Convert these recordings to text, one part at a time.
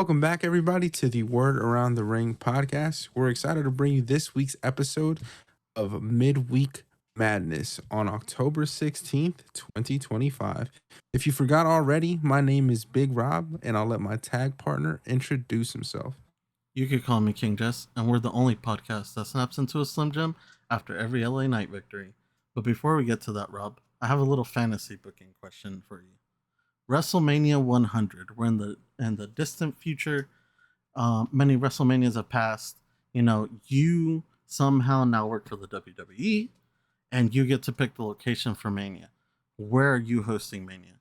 Welcome back, everybody, to the Word Around the Ring podcast. We're excited to bring you this week's episode of Midweek Madness on October 16th, 2025. If you forgot already, my name is Big Rob, and I'll let my tag partner introduce himself. You could call me King Jess, and we're the only podcast that snaps into a Slim Jim after every LA Knight victory. But before we get to that, Rob, I have a little fantasy booking question for you. WrestleMania 100. We're in the distant future. Many WrestleManias have passed. You somehow now work for the WWE, and you get to pick the location for Mania. Where are you hosting Mania?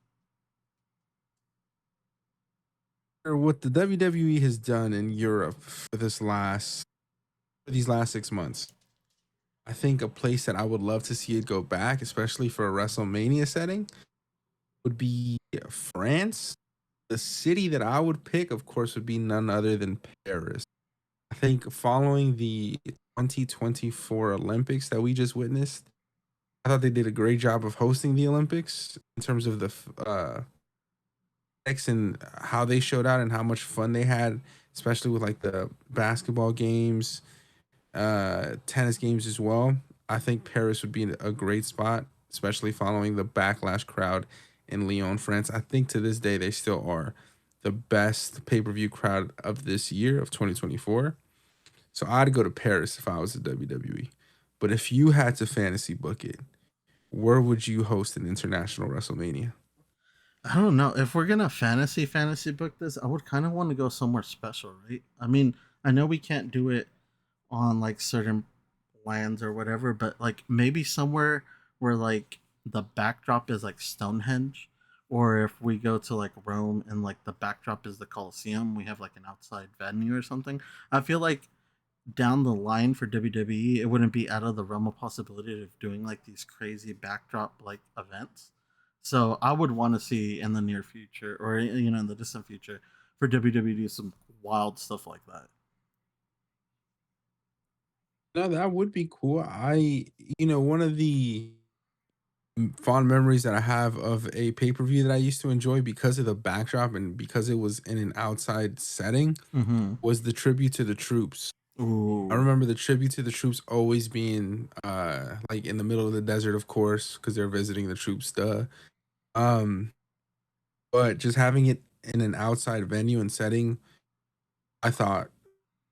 What the WWE has done in Europe for these last 6 months, I think a place that I would love to see it go back, especially for a WrestleMania setting, would be France. The city that I would pick, of course, would be none other than Paris. I think following the 2024 Olympics that we just witnessed, I thought they did a great job of hosting the Olympics in terms of the and how they showed out and how much fun they had, especially with like the basketball games, tennis games as well. I think Paris would be a great spot, especially following the backlash crowd in Lyon, France. I think to this day they still are the best pay-per-view crowd of this year of 2024. So I'd go to Paris if I was the WWE. But if you had to fantasy book it, where would you host an international WrestleMania? I don't know. If we're gonna fantasy book this, I would kind of want to go somewhere special, right? I mean, I know we can't do it on like certain lands or whatever, but like maybe somewhere where like the backdrop is like Stonehenge, or if we go to like Rome and like the backdrop is the Colosseum, we have like an outside venue or something. I feel like down the line for WWE, it wouldn't be out of the realm of possibility of doing like these crazy backdrop like events. So I would want to see in the near future, or in the distant future, for WWE to do some wild stuff like that. No, that would be cool. One of the fond memories that I have of a pay-per-view that I used to enjoy because of the backdrop and because it was in an outside setting Mm-hmm. was the tribute to the troops. I Ooh. remember the tribute to the troops always being like in the middle of the desert, of course, because they're visiting the troops, duh. Um, but just having it in an outside venue and setting, I thought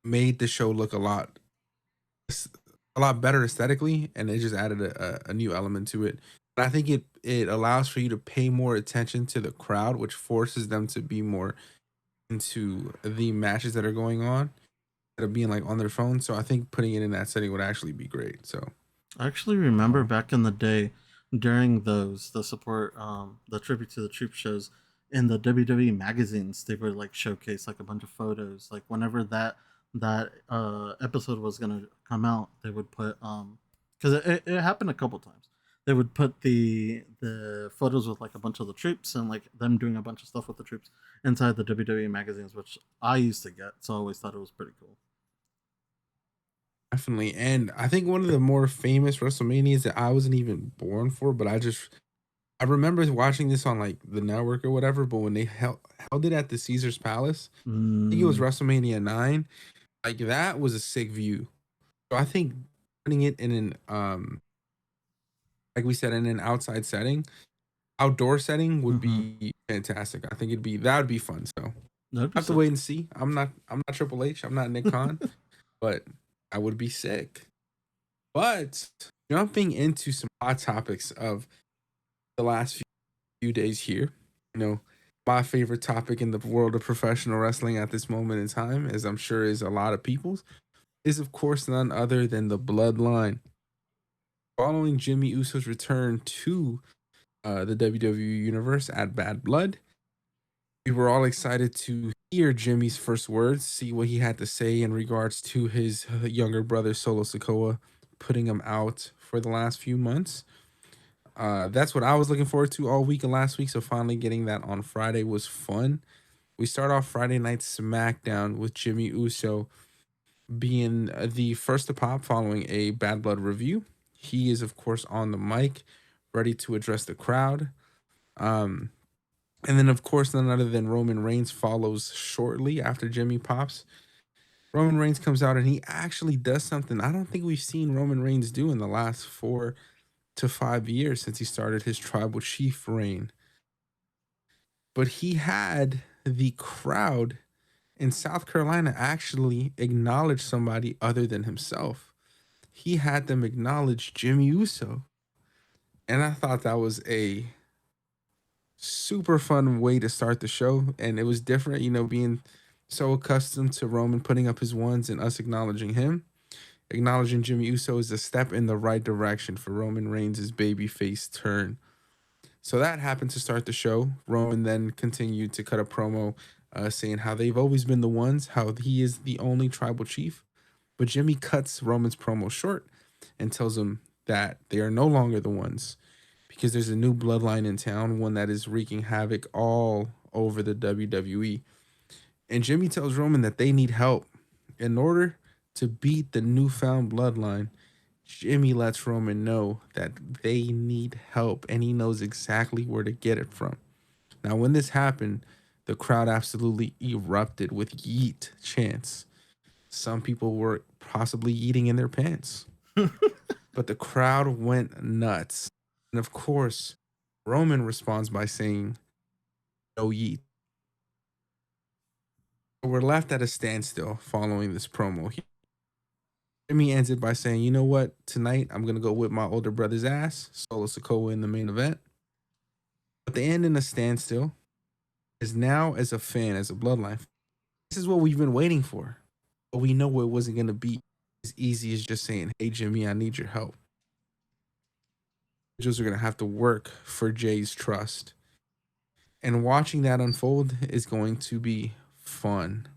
made the show look a lot better aesthetically, and it just added a new element to it. And I think it allows for you to pay more attention to the crowd, which forces them to be more into the matches that are going on instead of being like on their phone. So I think putting it in that setting would actually be great. So I actually remember um, back in the day during the tribute to the troop shows in the WWE magazines, they would like showcase like a bunch of photos. Like whenever that episode was gonna come out, they would put because it happened a couple times. They would put the photos with like a bunch of the troops and like them doing a bunch of stuff with the troops inside the WWE magazines, which I used to get. So I always thought it was pretty cool. definitely, and I think one of the more famous WrestleManias that I wasn't even born for, but I remember watching this on like the network or whatever. But when they held it at the Caesar's Palace, I think it was Mm, WrestleMania 9. Like that was a sick view. So I think putting it in an like we said, in an outside setting, outdoor setting would mm-hmm. be fantastic. I think that would be fun. So That'd I be have to wait sick. and see. I'm not Triple H. I'm not Nick Khan, but I would be sick. But jumping into some hot topics of the last few days here, you know, my favorite topic in the world of professional wrestling at this moment in time, as I'm sure is a lot of people's, is of course none other than the bloodline. Following Jimmy Uso's return to the WWE Universe at Bad Blood, we were all excited to hear Jimmy's first words, see what he had to say in regards to his younger brother Solo Sikoa putting him out for the last few months. That's what I was looking forward to all week and last week. So finally getting that on Friday was fun. We start off Friday night SmackDown with Jimmy Uso being the first to pop following a Bad Blood review. He is, of course, on the mic, ready to address the crowd. Um, And then, of course, none other than Roman Reigns follows shortly after Jimmy pops. Roman Reigns comes out and he actually does something I don't think we've seen Roman Reigns do in the last 4 to 5 years since he started his tribal chief reign. But he had the crowd in South Carolina actually acknowledge somebody other than himself. He had them acknowledge Jimmy Uso. And I thought that was a super fun way to start the show. And it was different, being so accustomed to Roman putting up his ones and us acknowledging him. Acknowledging Jimmy Uso is a step in the right direction for Roman Reigns' babyface turn. So that happened to start the show. Roman then continued to cut a promo saying how they've always been the ones, how he is the only tribal chief. But Jimmy cuts Roman's promo short and tells him that they are no longer the ones because there's a new bloodline in town, one that is wreaking havoc all over the WWE. And Jimmy tells Roman that they need help. In order to beat the newfound bloodline, Jimmy lets Roman know that they need help and he knows exactly where to get it from. Now, when this happened, the crowd absolutely erupted with Yeet chants. Some people were possibly eating in their pants, but the crowd went nuts. And of course, Roman responds by saying, "No Yeet." We're left at a standstill following this promo. Jimmy ends it by saying, "You know what? Tonight, I'm going to go whip my older brother's ass, Solo Sikoa in the main event." But they end in a standstill. Is now, as a fan, as a bloodline, this is what we've been waiting for. But we know it wasn't going to be as easy as just saying, "Hey, Jimmy, I need your help." Individuals are going to have to work for Jay's trust. And watching that unfold is going to be fun.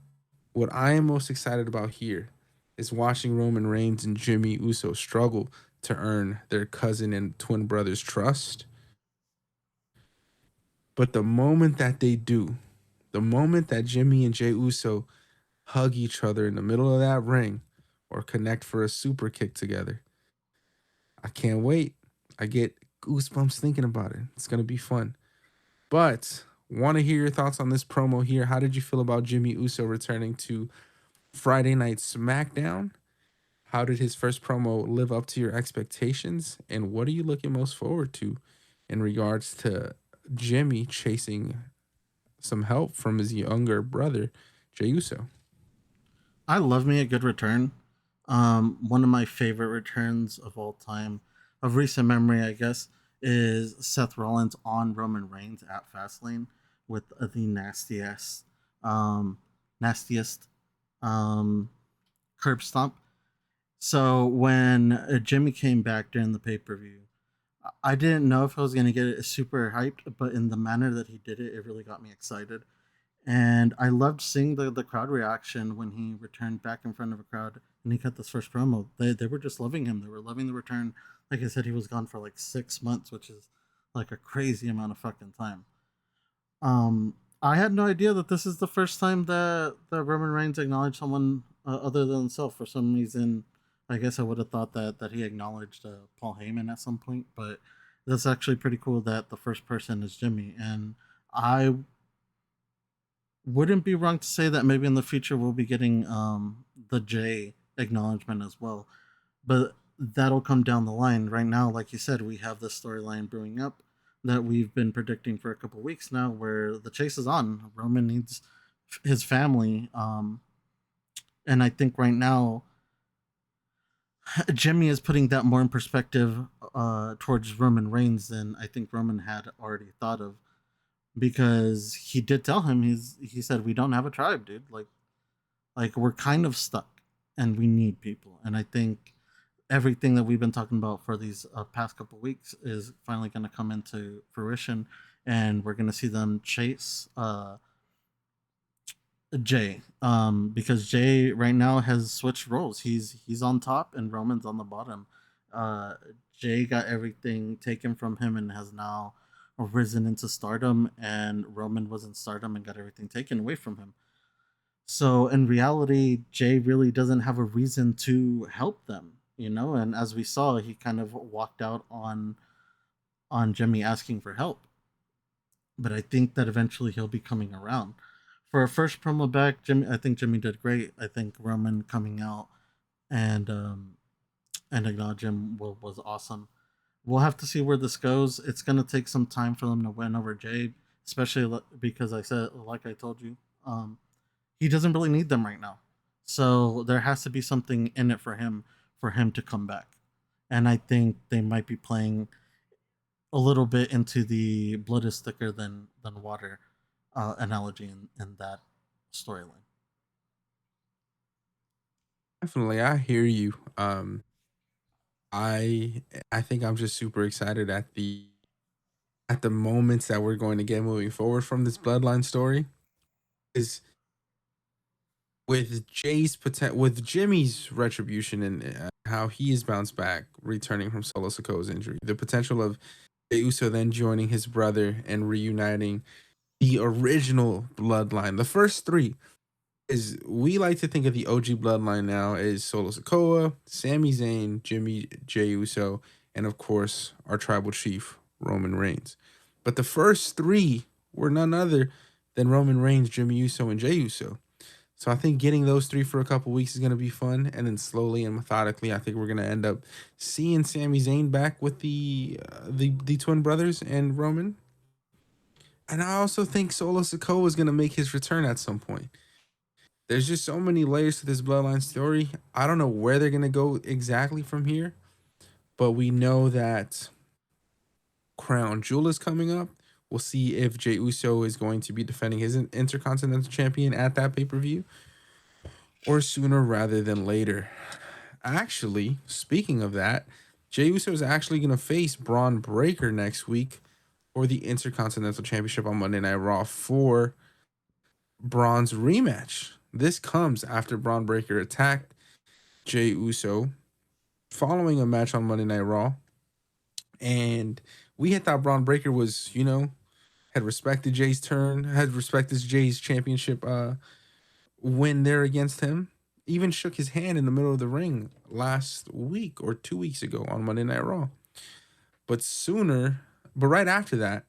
What I am most excited about here is watching Roman Reigns and Jimmy Uso struggle to earn their cousin and twin brother's trust. But the moment that they do, the moment that Jimmy and Jey Uso hug each other in the middle of that ring or connect for a super kick together, I can't wait. I get goosebumps thinking about it. It's going to be fun. But want to hear your thoughts on this promo here. How did you feel about Jimmy Uso returning to Friday Night SmackDown? How did his first promo live up to your expectations? And what are you looking most forward to in regards to Jimmy chasing some help from his younger brother, Jey Uso? I love me a good return. One of my favorite returns of all time, of recent memory, I guess, is Seth Rollins on Roman Reigns at Fastlane with the um, nastiest um, curb stomp. So when Jimmy came back during the pay per view, I didn't know if I was gonna get it super hyped, but in the manner that he did it, it really got me excited. And I loved seeing the crowd reaction when he returned back in front of a crowd and he cut this first promo. They were just loving him. They were loving the return. Like I said, he was gone for like 6 months, which is like a crazy amount of fucking time. I had no idea that this is the first time that Roman Reigns acknowledged someone other than himself. For some reason, I guess I would have thought that he acknowledged Paul Heyman at some point, but that's actually pretty cool that the first person is Jimmy. And I wouldn't be wrong to say that maybe in the future we'll be getting the J acknowledgement as well, but that'll come down the line. Right now, like you said, we have this storyline brewing up that we've been predicting for a couple of weeks now, where the chase is on. Roman needs his family, and I think right now Jimmy is putting that more in perspective towards Roman Reigns than I think Roman had already thought of, because he did tell him, he said, we don't have a tribe, dude. Like we're kind of stuck and we need people. And I think everything that we've been talking about for these past couple weeks is finally going to come into fruition, and we're going to see them chase Jay, because Jay right now has switched roles. He's on top and Roman's on the bottom. Uh, Jay got everything taken from him and has now risen into stardom, and Roman was in stardom and got everything taken away from him. So in reality, Jay really doesn't have a reason to help them, you know. And as we saw, he kind of walked out on Jimmy asking for help. but I think that eventually he'll be coming around. For a first promo back, Jimmy, I think Jimmy did great. I think Roman coming out and acknowledge him was awesome. We'll have to see where this goes. It's gonna take some time for them to win over Jay, especially because I said, like I told you, he doesn't really need them right now. So there has to be something in it for him to come back. And I think they might be playing a little bit into the blood is thicker than water analogy in that storyline. Definitely, I hear you. I think I'm just super excited at the moments that we're going to get moving forward from this bloodline story. Is with with Jimmy's retribution and how he is bounced back, returning from Solo Sikoa's injury, the potential of Jey Uso then joining his brother and reuniting the original bloodline. The first three is we like to think of the OG bloodline now as Solo Sikoa, Sami Zayn, Jimmy, Jey Uso, and of course our tribal chief Roman Reigns. But the first three were none other than Roman Reigns, Jimmy Uso, and Jey Uso. So I think getting those three for a couple weeks is going to be fun, and then slowly and methodically, I think we're going to end up seeing Sami Zayn back with the twin brothers and Roman. And I also think Solo Sikoa is going to make his return at some point. There's just so many layers to this bloodline story. I don't know where they're going to go exactly from here, but we know that Crown Jewel is coming up. We'll see if Jey Uso is going to be defending his Intercontinental Champion at that pay-per-view or sooner rather than later. Actually, speaking of that, Jey Uso is actually going to face Braun Breaker next week for the Intercontinental Championship on Monday Night Raw for Braun's rematch. This comes after Braun Breaker attacked Jey Uso following a match on Monday Night Raw. And we had thought Braun Breaker was, had respected Jay's turn, had respected Jay's championship win there against him. Even shook his hand in the middle of the ring last week or 2 weeks ago on Monday Night Raw. But right after that,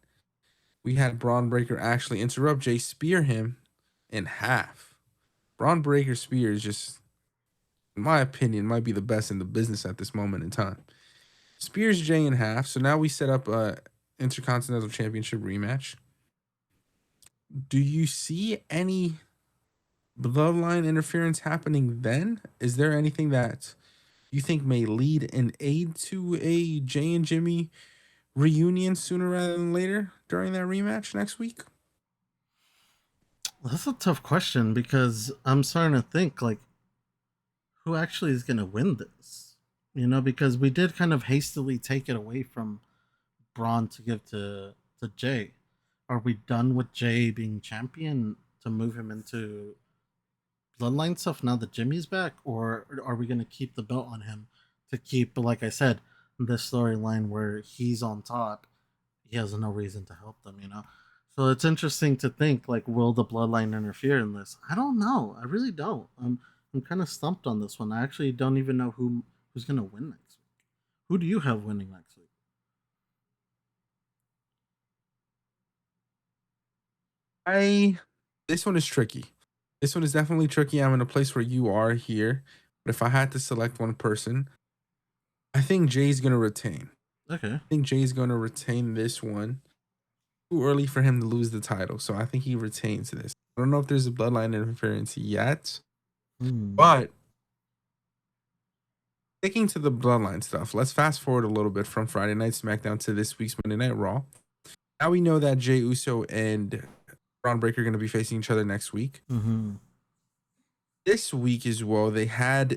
we had Braun Breaker actually interrupt Jay, spear him in half. Braun Breaker spear is just, in my opinion, might be the best in the business at this moment in time. Spears Jay in half. So now we set up a Intercontinental Championship rematch. Do you see any bloodline interference happening then? Is there anything that you think may lead and aid to a Jay and Jimmy reunion sooner rather than later during that rematch next week? That's a tough question because I'm starting to think like who actually is going to win this? Because we did kind of hastily take it away from Braun to give to Jay. Are we done with Jay being champion to move him into bloodline stuff now that Jimmy's back, or are we going to keep the belt on him to keep, like I said, this storyline where he's on top? He has no reason to help them. So it's interesting to think like, will the bloodline interfere in this? I don't know. I really don't. I'm kind of stumped on this one. I actually don't even know who's going to win next week. Who do you have winning next week? This one is tricky. This one is definitely tricky. I'm in a place where you are here. But if I had to select one person, I think Jay's going to retain. Okay. I think Jay's going to retain this one. Too early for him to lose the title. So I think he retains this. I don't know if there's a bloodline interference yet. But sticking to the bloodline stuff, let's fast forward a little bit from Friday Night SmackDown to this week's Monday Night Raw. Now we know that Jey Uso and Braun Breaker are going to be facing each other next week. Mm-hmm. This week as well, they had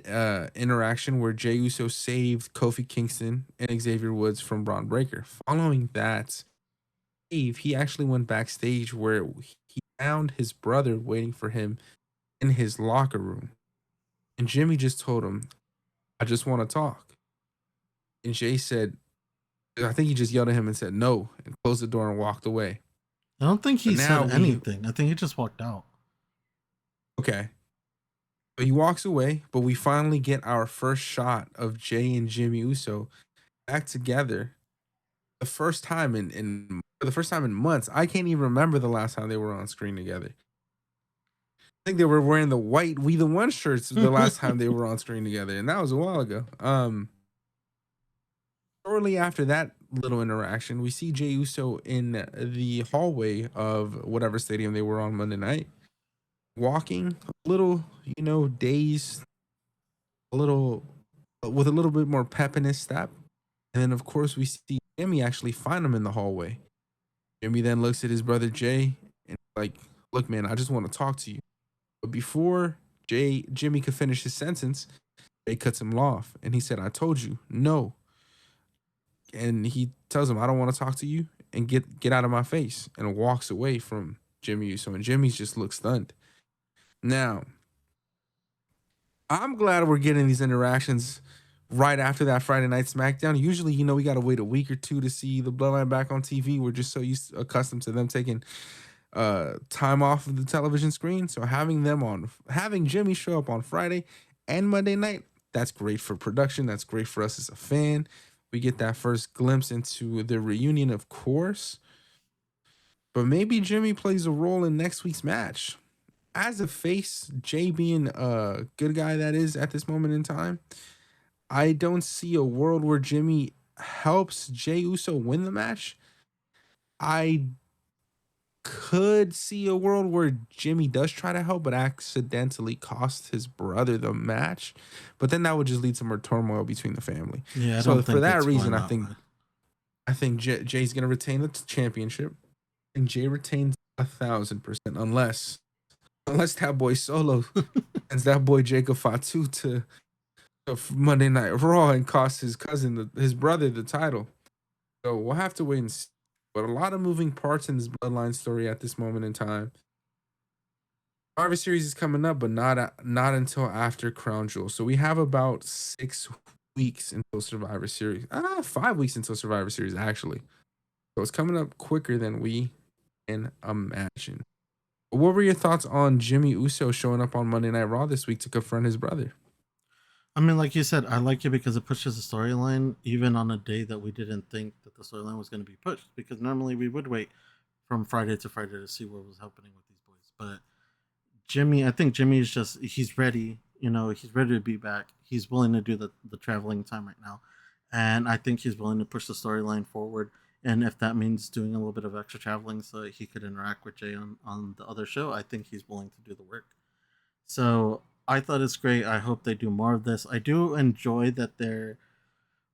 interaction where Jey Uso saved Kofi Kingston and Xavier Woods from Braun Breaker. Following that, he actually went backstage where he found his brother waiting for him in his locker room. And Jimmy just told him, "I just want to talk." And Jay said, I think he just yelled at him and said no and closed the door and walked away. I don't think he said anything. I think he just walked out. Okay. So he walks away, but we finally get our first shot of Jay and Jimmy Uso back together. The first time in more for the first time in months. I can't even remember the last time they were on screen together. I think they were wearing the white We the One shirts the last time they were on screen together, and that was a while ago. Shortly after that little interaction, we see Jey Uso in the hallway of whatever stadium they were on Monday night, walking a little, dazed, a little with a little bit more pep in his step. And then, of course, we see Jimmy actually find him in the hallway. Jimmy then looks at his brother Jay and like, look, man, I just want to talk to you. But before Jimmy could finish his sentence, Jay cuts him off, and he said, "I told you, no." And he tells him, "I don't want to talk to you, and get out of my face," and walks away from Jimmy Uso. And Jimmy just looks stunned. Now, I'm glad we're getting these interactions right after that Friday night SmackDown. Usually, we got to wait a week or two to see the Bloodline back on TV. We're just so accustomed to them taking time off of the television screen. So having Jimmy show up on Friday and Monday night, that's great for production. That's great for us as a fan. We get that first glimpse into the reunion, of course. But maybe Jimmy plays a role in next week's match. As a face, Jay being a good guy that is at this moment in time, I don't see a world where Jimmy helps Jey Uso win the match. I could see a world where Jimmy does try to help, but accidentally cost his brother the match. But then that would just lead to more turmoil between the family. Yeah, so for that reason, I think Jay's gonna retain the championship, and Jay retains 1,000%, unless that boy Solo sends that boy Jacob Fatu to Monday Night Raw and costs his cousin, his brother, the title. So we'll have to wait and see. But a lot of moving parts in this Bloodline story at this moment in time. Survivor Series is coming up, but not until after Crown Jewel. So we have about 6 weeks until Survivor Series. 5 weeks until Survivor Series, actually. So it's coming up quicker than we can imagine. What were your thoughts on Jimmy Uso showing up on Monday Night Raw this week to confront his brother? I mean, like you said, I like it because it pushes the storyline even on a day that we didn't think that the storyline was going to be pushed. Because normally we would wait from Friday to Friday to see what was happening with these boys. But I think Jimmy is he's ready. He's ready to be back. He's willing to do the traveling time right now. And I think he's willing to push the storyline forward. And if that means doing a little bit of extra traveling so that he could interact with Jay on the other show, I think he's willing to do the work. So I thought it's great. I hope they do more of this. I do enjoy that they're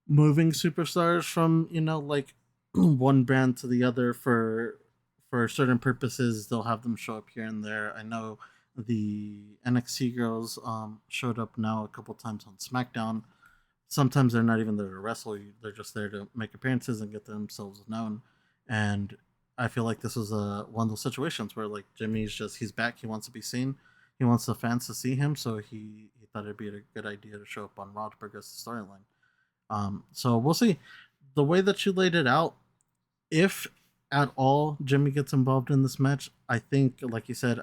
moving superstars from like one brand to the other for certain purposes. They'll have them show up here and there. I know the NXT girls showed up now a couple times on SmackDown. Sometimes they're not even there to wrestle. They're just there to make appearances and get themselves known. And I feel like this was one of those situations where like he's back. He wants to be seen. He wants the fans to see him, so he thought it'd be a good idea to show up on Raw to progress the storyline. So we'll see. The way that you laid it out, if at all Jimmy gets involved in this match, I think, like you said,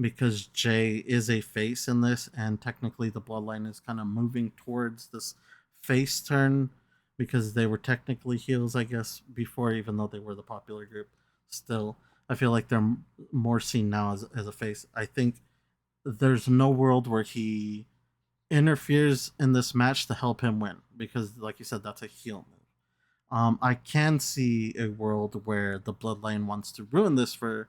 because Jay is a face in this, and technically the Bloodline is kind of moving towards this face turn because they were technically heels, I guess, before, even though they were the popular group. Still, I feel like they're more seen now as a face. I think there's no world where he interferes in this match to help him win because, like you said, that's a heel move. I can see a world where the Bloodline wants to ruin this for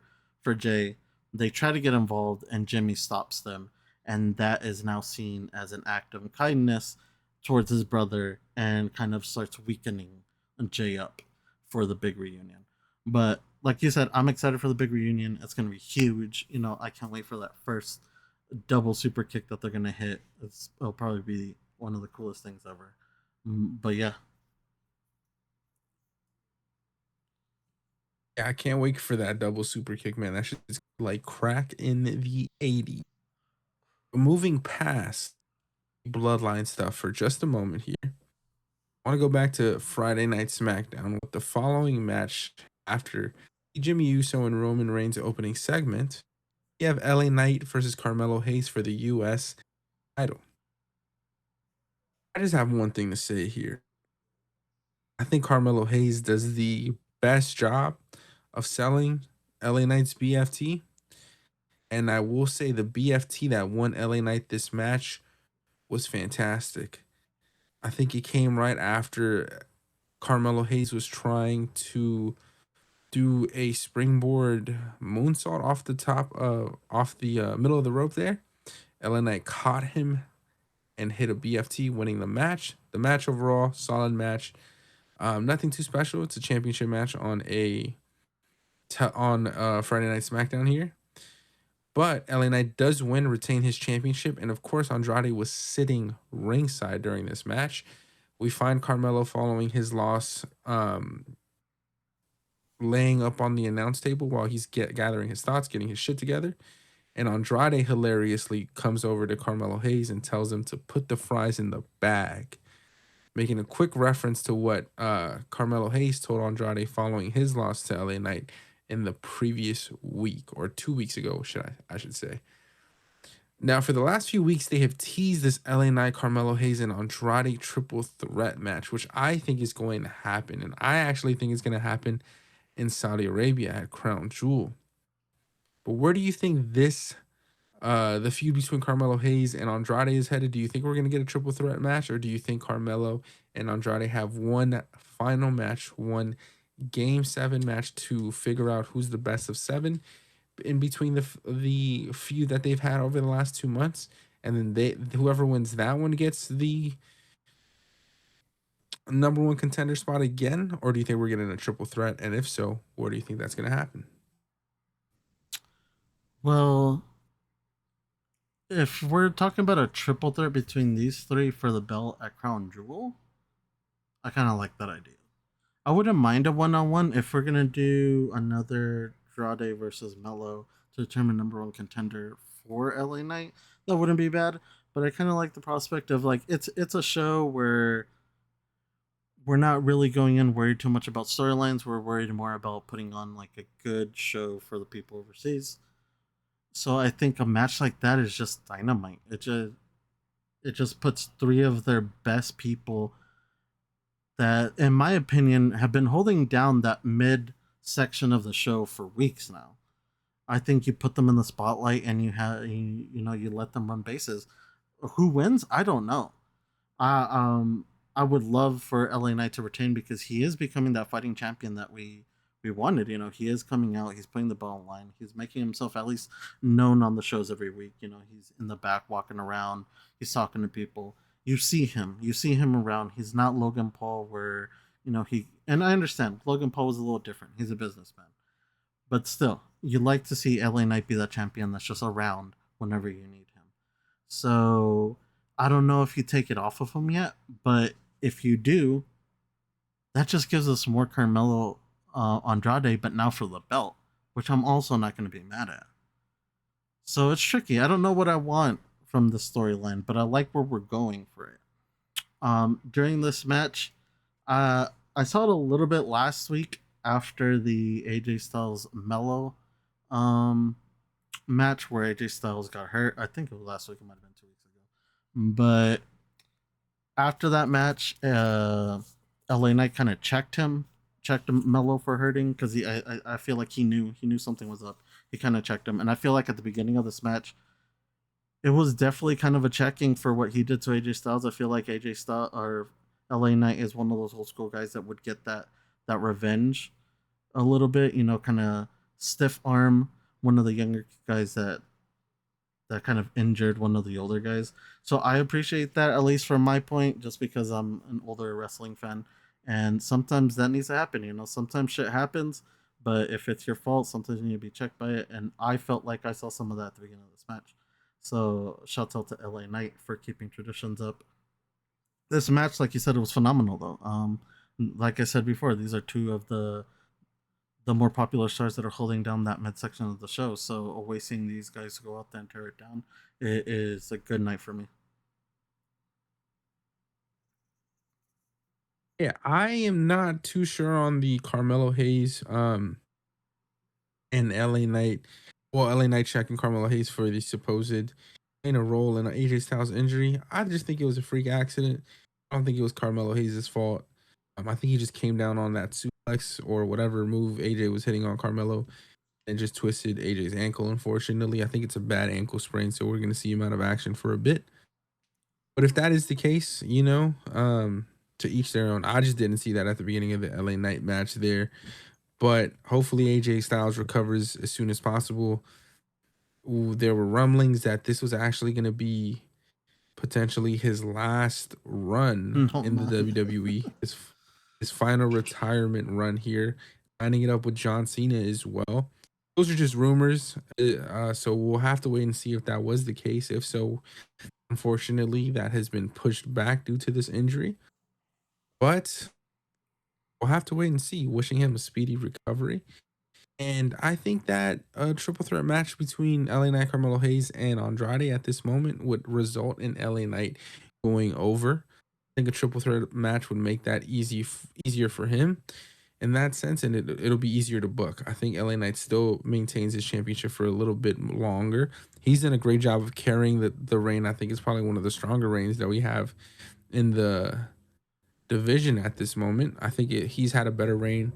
Jay. They try to get involved, and Jimmy stops them, and that is now seen as an act of kindness towards his brother, and kind of starts weakening Jay up for the big reunion. But like you said, I'm excited for the big reunion. It's going to be huge. I can't wait for that first double super kick that they're going to hit. It'll probably be one of the coolest things ever. But yeah. Yeah, I can't wait for that double super kick, man. That shit is like crack in the 80s. Moving past Bloodline stuff for just a moment here, I want to go back to Friday Night SmackDown with the following match after Jimmy Uso and Roman Reigns opening segment. You have LA Knight versus Carmelo Hayes for the US title. I just have one thing to say here. I think Carmelo Hayes does the best job of selling LA Knight's BFT. And I will say the BFT that won LA Knight this match was fantastic. I think it came right after Carmelo Hayes was trying to do a springboard moonsault off the top, off the middle of the rope there. LA Knight caught him and hit a BFT, winning the match. The match overall, solid match. Nothing too special. It's a championship match on Friday Night SmackDown here. But LA Knight does win, retain his championship, and of course Andrade was sitting ringside during this match. We find Carmelo following his loss, laying up on the announce table while he's gathering his thoughts, getting his shit together. And Andrade hilariously comes over to Carmelo Hayes and tells him to put the fries in the bag, making a quick reference to what Carmelo Hayes told Andrade following his loss to LA Knight in the previous week, or 2 weeks ago, I should say. Now, for the last few weeks, they have teased this LA Knight, Carmelo Hayes, and Andrade triple threat match, which I think is going to happen. And I actually think it's going to happen in Saudi Arabia at Crown Jewel. But where do you think the feud between Carmelo Hayes and Andrade is headed? Do you think we're going to get a triple threat match, or do you think Carmelo and Andrade have one final match, one Game 7 match to figure out who's the best of 7 in between the feud that they've had over the last 2 months, and then whoever wins that one gets the number 1 contender spot again? Or do you think we're getting a triple threat? And if so, where do you think that's going to happen? Well, if we're talking about a triple threat between these three for the belt at Crown Jewel, I kind of like that idea. I wouldn't mind a one-on-one if we're gonna do another Andrade versus Mello to determine number 1 contender for LA Knight. That wouldn't be bad, but I kind of like the prospect of like it's a show where we're not really going in worried too much about storylines. We're worried more about putting on like a good show for the people overseas. So I think a match like that is just dynamite. It just puts 3 of their best people that, in my opinion, have been holding down that mid section of the show for weeks now. I think you put them in the spotlight and you let them run bases. Who wins? I don't know. I would love for LA Knight to retain because he is becoming that fighting champion that we wanted. He is coming out. He's putting the belt on line. He's making himself at least known on the shows every week. He's in the back walking around. He's talking to people. You see him. You see him around. He's not Logan Paul where, and I understand Logan Paul was a little different. He's a businessman. But still, you like to see LA Knight be that champion that's just around whenever you need him. So I don't know if you take it off of him yet, but if you do, that just gives us more Carmelo Andrade, but now for the belt, which I'm also not going to be mad at. So it's tricky. I don't know what I want from the storyline, but I like where we're going for it. During this match, I saw it a little bit last week after the AJ Styles Mello match where AJ Styles got hurt. I think it was last week. It might have been 2 weeks ago. But after that match, LA Knight kind of checked Mello for hurting because I feel like he knew something was up. He kind of checked him, and I feel like at the beginning of this match, it was definitely kind of a checking for what he did to AJ Styles. I feel like AJ Styles or LA Knight is one of those old school guys that would get that revenge a little bit, kind of stiff arm one of the younger guys that kind of injured one of the older guys. So I appreciate that, at least from my point, just because I'm an older wrestling fan. And sometimes that needs to happen, Sometimes shit happens, but if it's your fault, sometimes you need to be checked by it. And I felt like I saw some of that at the beginning of this match. So shout out to LA Knight for keeping traditions up. This match, like you said, it was phenomenal though. Like I said before, these are 2 of the more popular stars that are holding down that midsection of the show. So always seeing these guys go out there and tear it down, it is a good night for me. Yeah, I am not too sure on the Carmelo Hayes and LA Knight. Well, LA Knight checking Carmelo Hayes for the supposed in a role in an AJ Styles injury. I just think it was a freak accident. I don't think it was Carmelo Hayes' fault. I think he just came down on that or whatever move AJ was hitting on Carmelo and just twisted AJ's ankle. Unfortunately, I think it's a bad ankle sprain, so we're going to see him out of action for a bit. But if that is the case, to each their own. I just didn't see that at the beginning of the LA Knight match there. But hopefully AJ Styles recovers as soon as possible. There were rumblings that this was actually going to be potentially his last run in the WWE, his final retirement run here, lining it up with John Cena as well. Those are just rumors, so we'll have to wait and see if that was the case. If so, unfortunately, that has been pushed back due to this injury. But we'll have to wait and see. Wishing him a speedy recovery. And I think that a triple threat match between LA Knight, Carmelo Hayes, and Andrade at this moment would result in LA Knight going over. I think a triple threat match would make that easier for him in that sense, and it'll be easier to book. I think LA Knight still maintains his championship for a little bit longer. He's done a great job of carrying the reign. I think it's probably one of the stronger reigns that we have in the division at this moment. I think he's had a better reign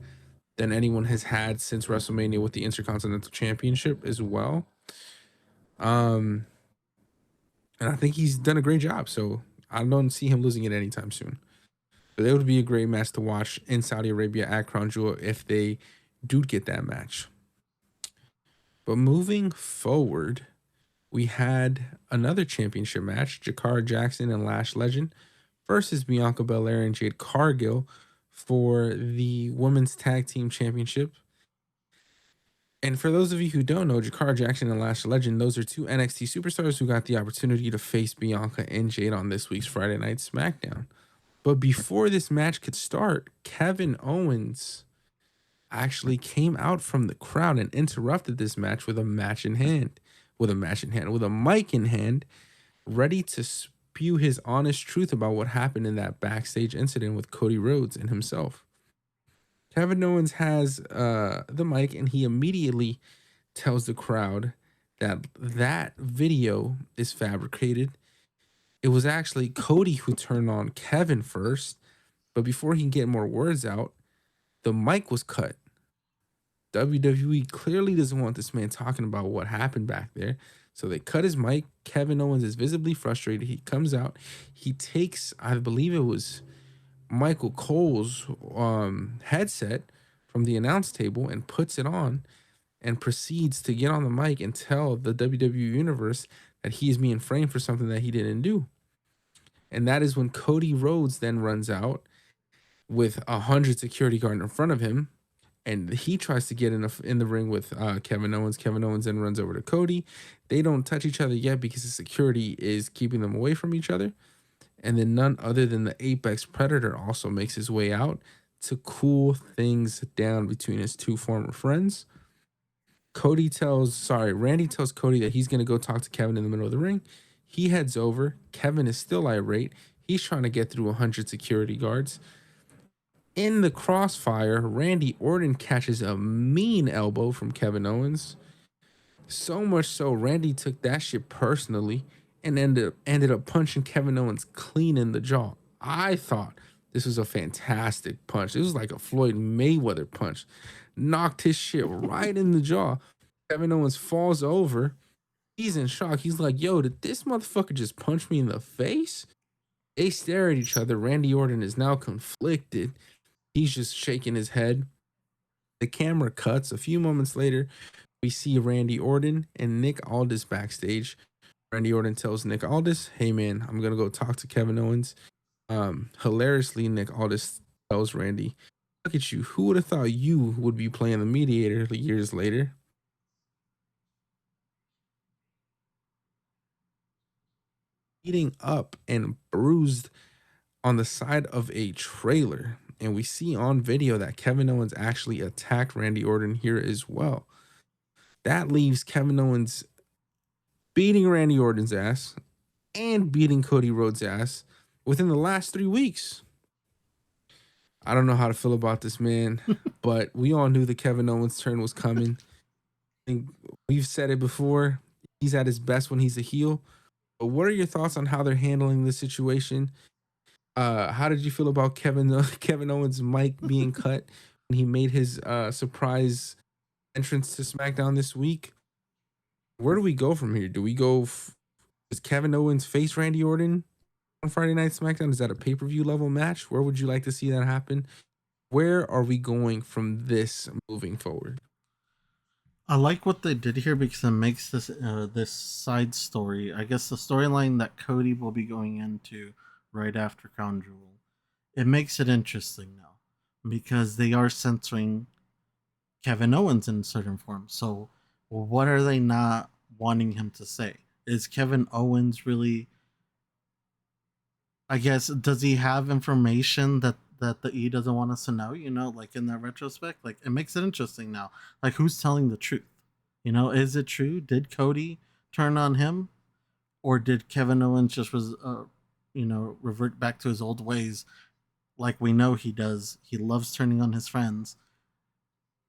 than anyone has had since WrestleMania with the Intercontinental Championship as well. And I think he's done a great job. So I don't see him losing it anytime soon. But it would be a great match to watch in Saudi Arabia at Crown Jewel if they do get that match. But moving forward, we had another championship match, Jakara Jackson and Lash Legend versus Bianca Belair and Jade Cargill for the Women's Tag Team Championship. And for those of you who don't know, Jakara Jackson and Lash Legend, those are two NXT superstars who got the opportunity to face Bianca and Jade on this week's Friday Night SmackDown. But before this match could start, Kevin Owens actually came out from the crowd and interrupted this match with a mic in hand, ready to spew his honest truth about what happened in that backstage incident with Cody Rhodes and himself. Kevin Owens has the mic, and he immediately tells the crowd that video is fabricated. It was actually Cody who turned on Kevin first, but before he can get more words out, the mic was cut. WWE clearly doesn't want this man talking about what happened back there, so they cut his mic. Kevin Owens is visibly frustrated. He comes out. He takes, I believe it was Michael Cole's headset from the announce table and puts it on and proceeds to get on the mic and tell the WWE Universe that he is being framed for something that he didn't do. And that is when Cody Rhodes then runs out with 100 security guard in front of him, and he tries to get in the ring with Kevin Owens. Kevin Owens then runs over to Cody. They don't touch each other yet because the security is keeping them away from each other. And then none other than the Apex Predator also makes his way out to cool things down between his two former friends. Randy tells Cody that he's going to go talk to Kevin in the middle of the ring. He heads over. Kevin is still irate. He's trying to get through 100 security guards. In the crossfire, Randy Orton catches a mean elbow from Kevin Owens. So much so, Randy took that shit personally and ended up punching Kevin Owens clean in the jaw. I thought this was a fantastic punch. It was like a Floyd Mayweather punch. Knocked his shit right in the jaw. Kevin Owens falls over. He's in shock. He's like, yo, did this motherfucker just punch me in the face? They stare at each other. Randy Orton is now conflicted. He's just shaking his head. The camera cuts. A few moments later, we see Randy Orton and Nick Aldis backstage. Randy Orton tells Nick Aldis, hey man, I'm going to go talk to Kevin Owens. Hilariously, Nick Aldis tells Randy, look at you. Who would have thought you would be playing the mediator years later? Beating up and bruised on the side of a trailer. And we see on video that Kevin Owens actually attacked Randy Orton here as well. That leaves Kevin Owens beating Randy Orton's ass and beating Cody Rhodes' ass within the last 3 weeks. I don't know how to feel about this, man, but we all knew the Kevin Owens turn was coming. I think we've said it before. He's at his best when he's a heel. But what are your thoughts on how they're handling this situation? How did you feel about Kevin Owens' mic being cut he made his surprise entrance to SmackDown this week. Where do we go from here? Do we go? Does Kevin Owens face Randy Orton on Friday Night SmackDown? Is that a pay per view level match? Where would you like to see that happen? Where are we going from this moving forward? I like what they did here because it makes this side story. I guess the storyline that Cody will be going into right after Crown Jewel. It makes it interesting now because they are censoring Kevin Owens in certain form. So, what are they not wanting him to say? Is Kevin Owens really? I guess does he have information that the E doesn't want us to know? You know, like in that retrospect, like it makes it interesting now. Like who's telling the truth? You know, is it true? Did Cody turn on him, or did Kevin Owens just revert back to his old ways, like we know he does? He loves turning on his friends,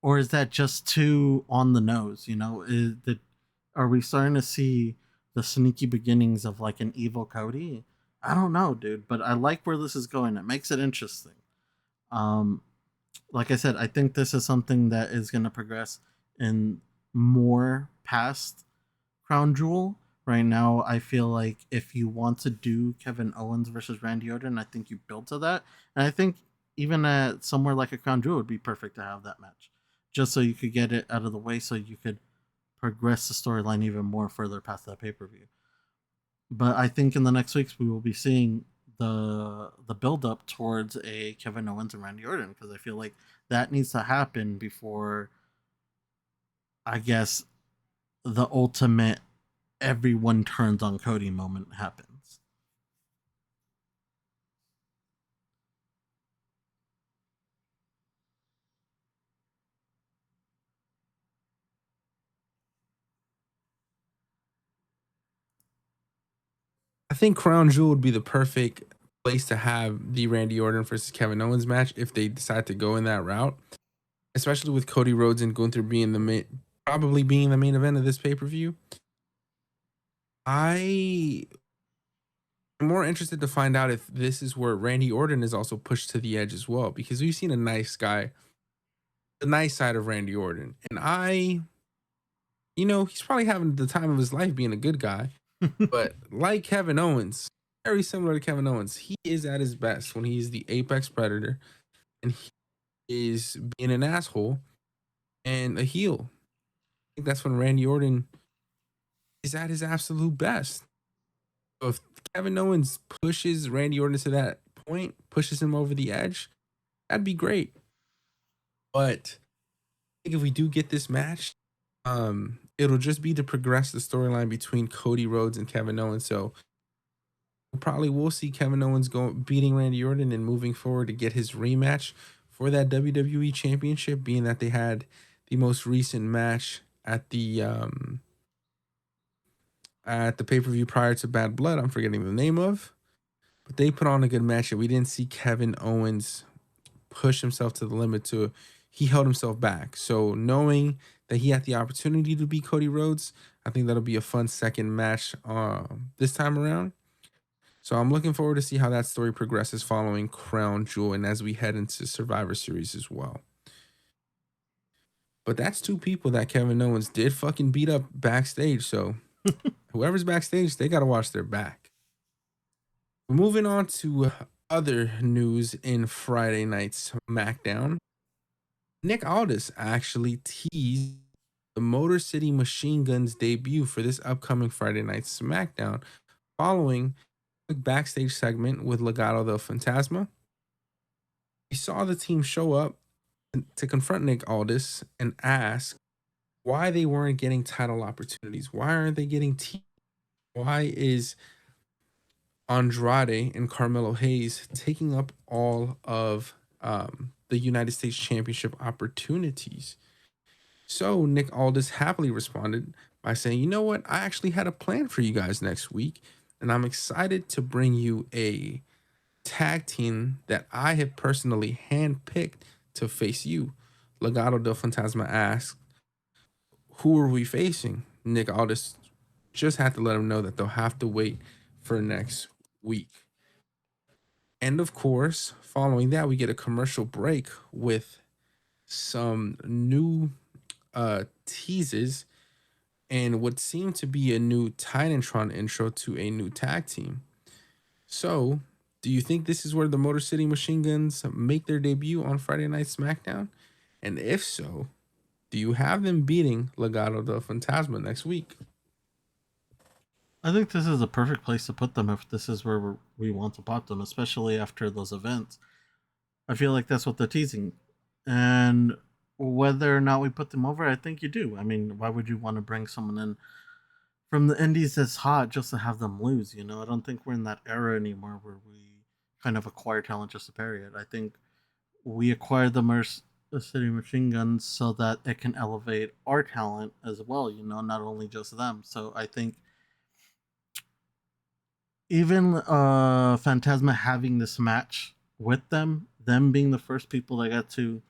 or is that just too on the nose? You know, are we starting to see the sneaky beginnings of like an evil Cody? I don't know, dude, but I like where this is going. It makes it interesting. Um, like I said, I think this is something that is going to progress in more past Crown Jewel. Right now, I feel like if you want to do Kevin Owens versus Randy Orton, I think you build to that. And I think even at somewhere like a Crown Jewel would be perfect to have that match. Just so you could get it out of the way so you could progress the storyline even more further past that pay per view. But I think in the next weeks we will be seeing the build up towards a Kevin Owens and Randy Orton because I feel like that needs to happen before I guess the ultimate everyone turns on Cody moment happens. I think Crown Jewel would be the perfect place to have the Randy Orton versus Kevin Owens match if they decide to go in that route, especially with Cody Rhodes and Gunther being probably being the main event of this pay per view. I am more interested to find out if this is where Randy Orton is also pushed to the edge as well, because we've seen a nice guy, the nice side of Randy Orton, and he's probably having the time of his life being a good guy. But like Kevin Owens, very similar to Kevin Owens, he is at his best when he's the apex predator and he is being an asshole and a heel. I think that's when Randy Orton is at his absolute best. So if Kevin Owens pushes Randy Orton to that point, pushes him over the edge, that'd be great. But I think if we do get this match, it'll just be to progress the storyline between Cody Rhodes and Kevin Owens. So probably will see Kevin Owens beating Randy Orton and moving forward to get his rematch for that WWE Championship, being that they had the most recent match at the pay-per-view prior to Bad Blood. I'm forgetting the name of, but they put on a good match and we didn't see Kevin Owens push himself to the limit. He held himself back. So knowing that he had the opportunity to beat Cody Rhodes, I think that'll be a fun second match this time around. So I'm looking forward to see how that story progresses following Crown Jewel and as we head into Survivor Series as well. But that's two people that Kevin Owens did fucking beat up backstage. So whoever's backstage, they got to watch their back. Moving on to other news in Friday night's SmackDown. Nick Aldis actually teased the Motor City Machine Guns debut for this upcoming Friday night SmackDown following a backstage segment with Legado del Fantasma. We saw the team show up to confront Nick Aldis and ask why they weren't getting title opportunities. Why aren't they getting Why is Andrade and Carmelo Hayes taking up all of the United States Championship opportunities? So Nick Aldis happily responded by saying, you know what? I actually had a plan for you guys next week, and I'm excited to bring you a tag team that I have personally handpicked to face you. Legado del Fantasma asked, who are we facing? Nick Aldis just had to let him know that they'll have to wait for next week. And of course, following that, we get a commercial break with some new teases and what seemed to be a new Titantron intro to a new tag team. So, do you think this is where the Motor City Machine Guns make their debut on Friday Night SmackDown? And if so, do you have them beating Legado del Fantasma next week? I think this is a perfect place to put them if this is where we want to put them, especially after those events. I feel like that's what they're teasing. And whether or not we put them over, I think you do. I mean, why would you want to bring someone in from the indies that's hot just to have them lose? You know, I don't think we're in that era anymore where we kind of acquire talent just to parry it. I think we acquired the City Machine Guns so that it can elevate our talent as well, you know, not only just them. So I think even Phantasma having this match with them being the first people that got to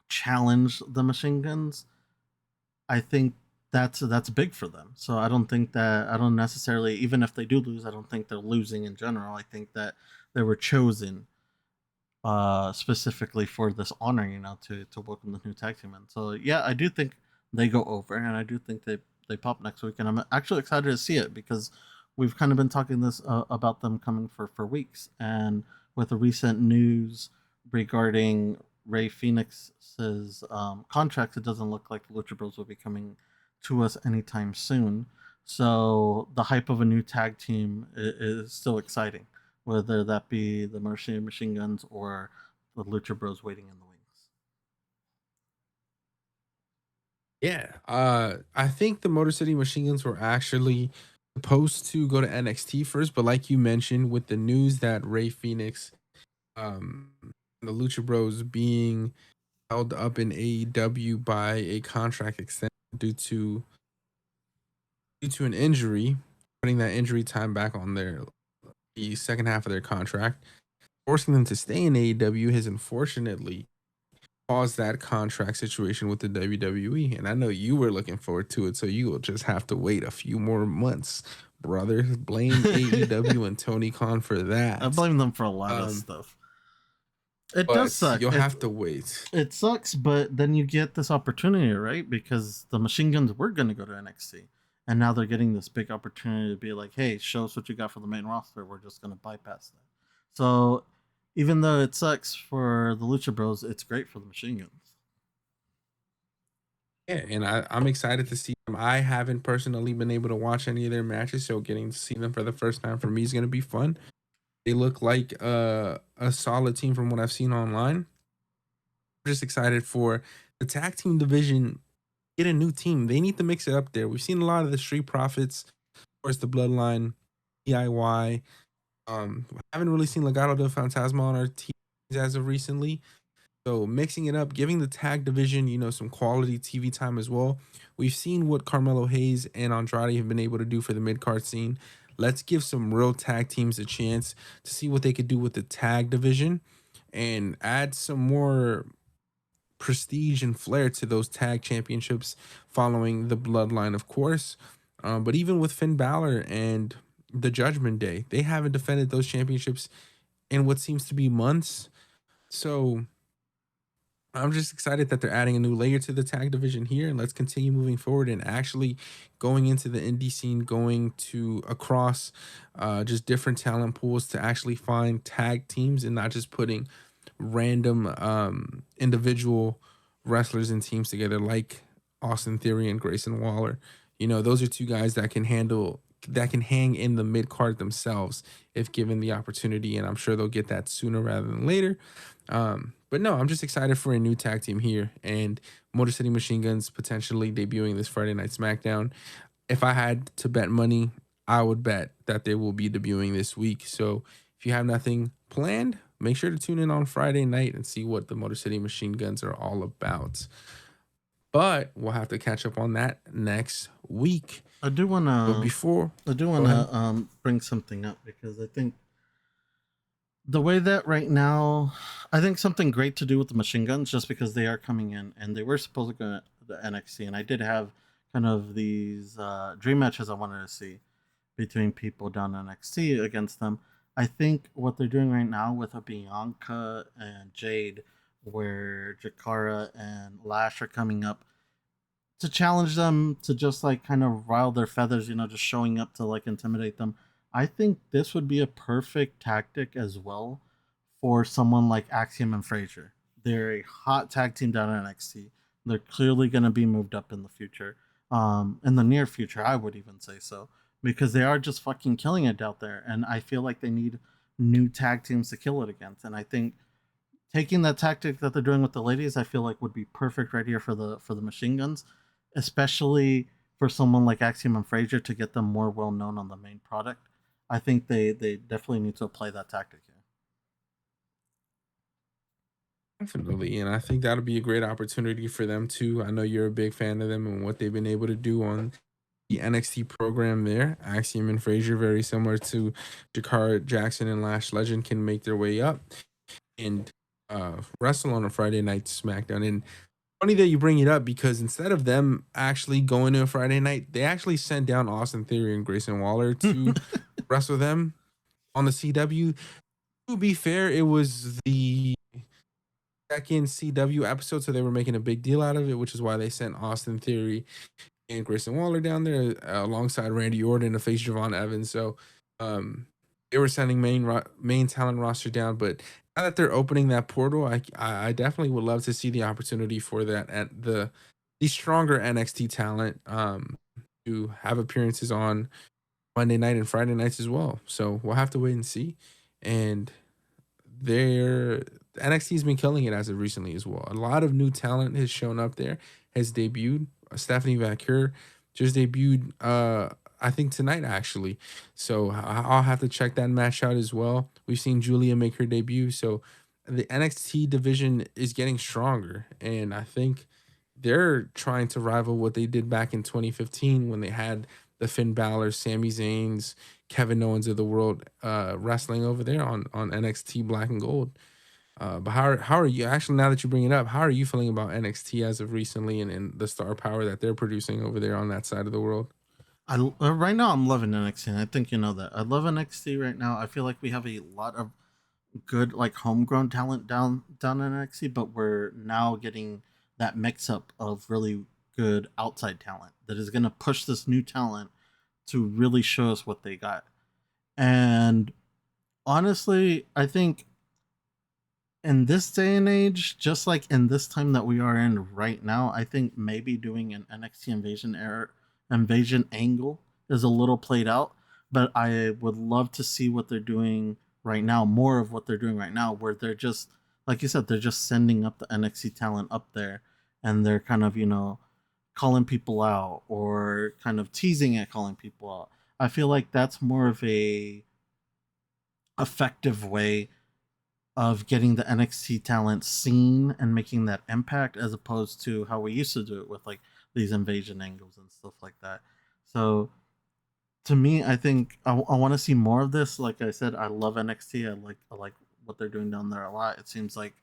challenge the machine guns, I think that's big for them. So I don't necessarily, even if they do lose, I don't think they're losing in general. I think that they were chosen specifically for this honor, you know, to welcome the new tag team in. So yeah, I do think they go over, and I do think they pop next week, and I'm actually excited to see it because we've kind of been talking this about them coming for weeks, and with the recent news regarding Ray Phoenix's contracts, it doesn't look like the Lucha Bros will be coming to us anytime soon. So the hype of a new tag team is still exciting, whether that be the Mercy Machine Guns or the Lucha Bros waiting in the wings. Yeah, I think the Motor City Machine Guns were actually supposed to go to NXT first, but like you mentioned, with the news that Ray Phoenix, um, the Lucha Bros being held up in AEW by a contract extension due to an injury, putting that injury time back on the second half of their contract, forcing them to stay in AEW has unfortunately caused that contract situation with the WWE. And I know you were looking forward to it, so you will just have to wait a few more months, brother. Blame AEW and Tony Khan for I that. blame them for a lot of Um, stuff. It does but suck. you'll have to wait. It sucks, but then you get this opportunity, right? Because the Machine Guns were going to go to NXT, and now they're getting this big opportunity to be like, "Hey, show us what you got for the main roster. We're just going to bypass that." So, even though it sucks for the Lucha Bros, it's great for the Machine Guns. Yeah, and I'm excited to see them. I haven't personally been able to watch any of their matches, so getting to see them for the first time for me is going to be fun. They look like a solid team from what I've seen online. I'm just excited for the tag team division. Get a new team. They need to mix it up there. We've seen a lot of the Street Profits, of course, the Bloodline, DIY. Haven't really seen Legado del Fantasma on our teams as of recently. So mixing it up, giving the tag division, some quality TV time as well. We've seen what Carmelo Hayes and Andrade have been able to do for the mid card scene. Let's give some real tag teams a chance to see what they could do with the tag division and add some more prestige and flair to those tag championships following the bloodline, of course. But even with Finn Balor and the Judgment Day, they haven't defended those championships in what seems to be months. So I'm just excited that they're adding a new layer to the tag division here, and let's continue moving forward and actually going into the indie scene, going to across just different talent pools to actually find tag teams and not just putting random individual wrestlers and teams together like Austin Theory and Grayson Waller. Those are two guys that can hang in the mid card themselves if given the opportunity, and I'm sure they'll get that sooner rather than later. But no, I'm just excited for a new tag team here and Motor City Machine Guns potentially debuting this Friday Night SmackDown. If I had to bet money, I would bet that they will be debuting this week. So if you have nothing planned, make sure to tune in on Friday night and see what the Motor City Machine Guns are all about. But we'll have to catch up on that next week. I do But wanna, before, I do go ahead. wanna bring something up because I think the way that right now, I think something great to do with the machine guns, just because they are coming in and they were supposed to go to the NXT, and I did have kind of these dream matches I wanted to see between people down NXT against them. I think what they're doing right now with a Bianca and Jade where Jakara and Lash are coming up to challenge them to just like kind of rile their feathers, just showing up to like intimidate them. I think this would be a perfect tactic as well for someone like Axiom and Frazier. They're a hot tag team down in NXT. They're clearly going to be moved up in the future, in the near future. I would even say so because they are just fucking killing it out there, and I feel like they need new tag teams to kill it against. And I think taking that tactic that they're doing with the ladies, I feel like would be perfect right here for the machine guns, especially for someone like Axiom and Frazier to get them more well known on the main product. I think they definitely need to apply that tactic here. Definitely, and I think that'll be a great opportunity for them too. I know you're a big fan of them and what they've been able to do on the NXT program there. Axiom and Frazier, very similar to Jakar Jackson and Lash Legend, can make their way up and wrestle on a Friday night SmackDown. And funny that you bring it up because instead of them actually going to a Friday night, they actually sent down Austin Theory and Grayson Waller to wrestle them on the CW. To be fair, it was the second CW episode, so they were making a big deal out of it, which is why they sent Austin Theory and Grayson Waller down there alongside Randy Orton to face Javon Evans. So they were sending main talent roster down, but now that they're opening that portal, I definitely would love to see the opportunity for that at the stronger NXT talent to have appearances on Monday night and Friday nights as well. So we'll have to wait and see. And they're NXT's been killing it as of recently as well. A lot of new talent has shown up there, has debuted. Stephanie Vaquer just debuted, I think tonight actually. So I'll have to check that match out as well. We've seen Julia make her debut, so the NXT division is getting stronger, and I think they're trying to rival what they did back in 2015 when they had the Finn Balor, Sami Zayn's, Kevin Owens of the world wrestling over there on NXT Black and Gold. But how are you actually now that you bring it up? How are you feeling about NXT as of recently and the star power that they're producing over there on that side of the world? Right now I'm loving NXT, and I think you know that. I love NXT right now. I feel like we have a lot of good like homegrown talent down in NXT, but we're now getting that mix up of really good outside talent that is going to push this new talent to really show us what they got. And honestly, I think in this day and age, just like in this time that we are in right now, I think maybe doing an NXT invasion angle is a little played out. But I would love to see what they're doing right now, more of what they're doing right now, where they're just like you said, they're just sending up the NXT talent up there, and they're kind of calling people out or kind of teasing at calling people out. I feel like that's more of a effective way of getting the NXT talent seen and making that impact as opposed to how we used to do it with like these invasion angles and stuff like that. So to me, I think I want to see more of this. Like I said, I love NXT. I like what they're doing down there a lot. It seems like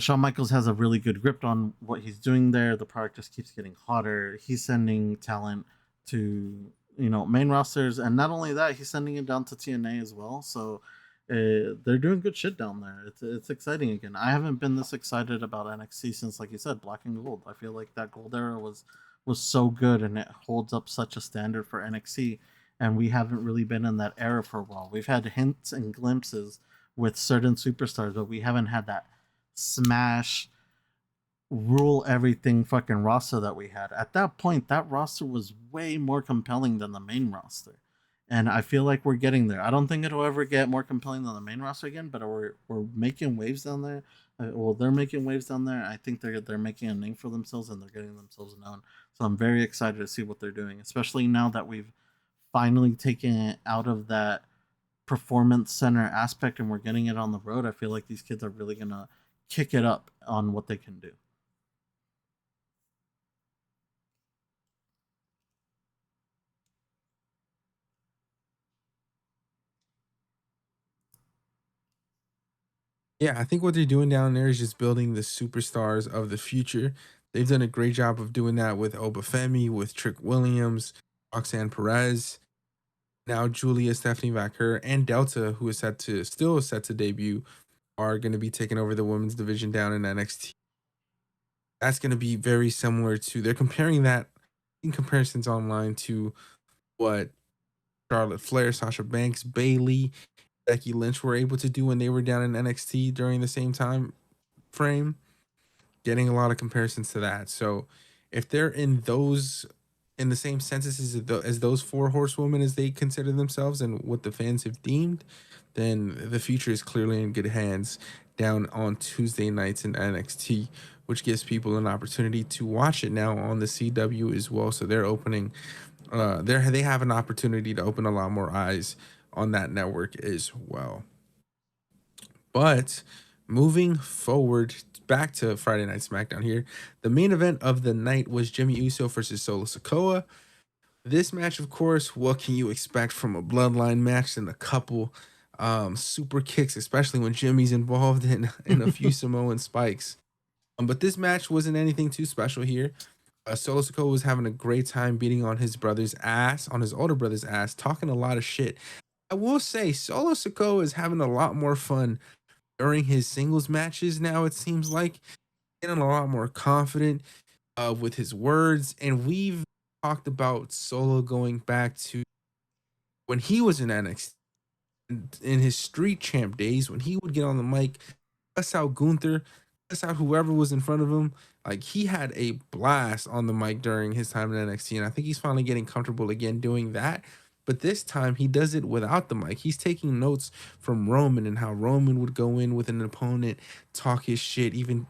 Shawn Michaels has a really good grip on what he's doing there. The product just keeps getting hotter. He's sending talent to main rosters, and not only that, he's sending it down to TNA as well. So they're doing good shit down there. It's exciting again. I haven't been this excited about NXT since, like you said, Black and Gold. I feel like that Gold era was so good, and it holds up such a standard for NXT. And we haven't really been in that era for a while. We've had hints and glimpses with certain superstars, but we haven't had that smash rule everything fucking roster that we had. At that point, that roster was way more compelling than the main roster. And I feel like we're getting there. I don't think it'll ever get more compelling than the main roster again, but we're making waves down there. Well, they're making waves down there. I think they're making a name for themselves and they're getting themselves known. So I'm very excited to see what they're doing, especially now that we've finally taken it out of that performance center aspect and we're getting it on the road. I feel like these kids are really gonna kick it up on what they can do. Yeah, I think what they're doing down there is just building the superstars of the future. They've done a great job of doing that with Obafemi, with Trick Williams, Roxanne Perez, now Julia Stephanie Vaquer, and Delta, who is set to still set to debut are going to be taking over the women's division down in NXT. That's going to be very similar to, they're comparing that in comparisons online to what Charlotte Flair, Sasha Banks, Bailey, Becky Lynch were able to do when they were down in NXT during the same time frame. Getting a lot of comparisons to that. So if they're in the same census as those four horsewomen as they consider themselves and what the fans have deemed, then the future is clearly in good hands down on Tuesday nights in NXT, which gives people an opportunity to watch it now on the CW as well. So they're opening, they have an opportunity to open a lot more eyes on that network as well. But moving forward back to Friday Night SmackDown here, the main event of the night was Jimmy Uso versus Solo Sikoa. This match, of course, what can you expect from a bloodline match and a couple super kicks, especially when Jimmy's involved in a few Samoan spikes. But this match wasn't anything too special here. Solo Sikoa was having a great time beating on his brother's ass, on his older brother's ass, talking a lot of shit. I will say, Solo Sikoa is having a lot more fun during his singles matches now. It seems like getting a lot more confident with his words, and we've talked about Solo going back to when he was in NXT in his street champ days, when he would get on the mic, cuss out Gunther, cuss out whoever was in front of him. Like, he had a blast on the mic during his time in NXT, and I think he's finally getting comfortable again doing that. But this time he does it without the mic. He's taking notes from Roman and how Roman would go in with an opponent, talk his shit, even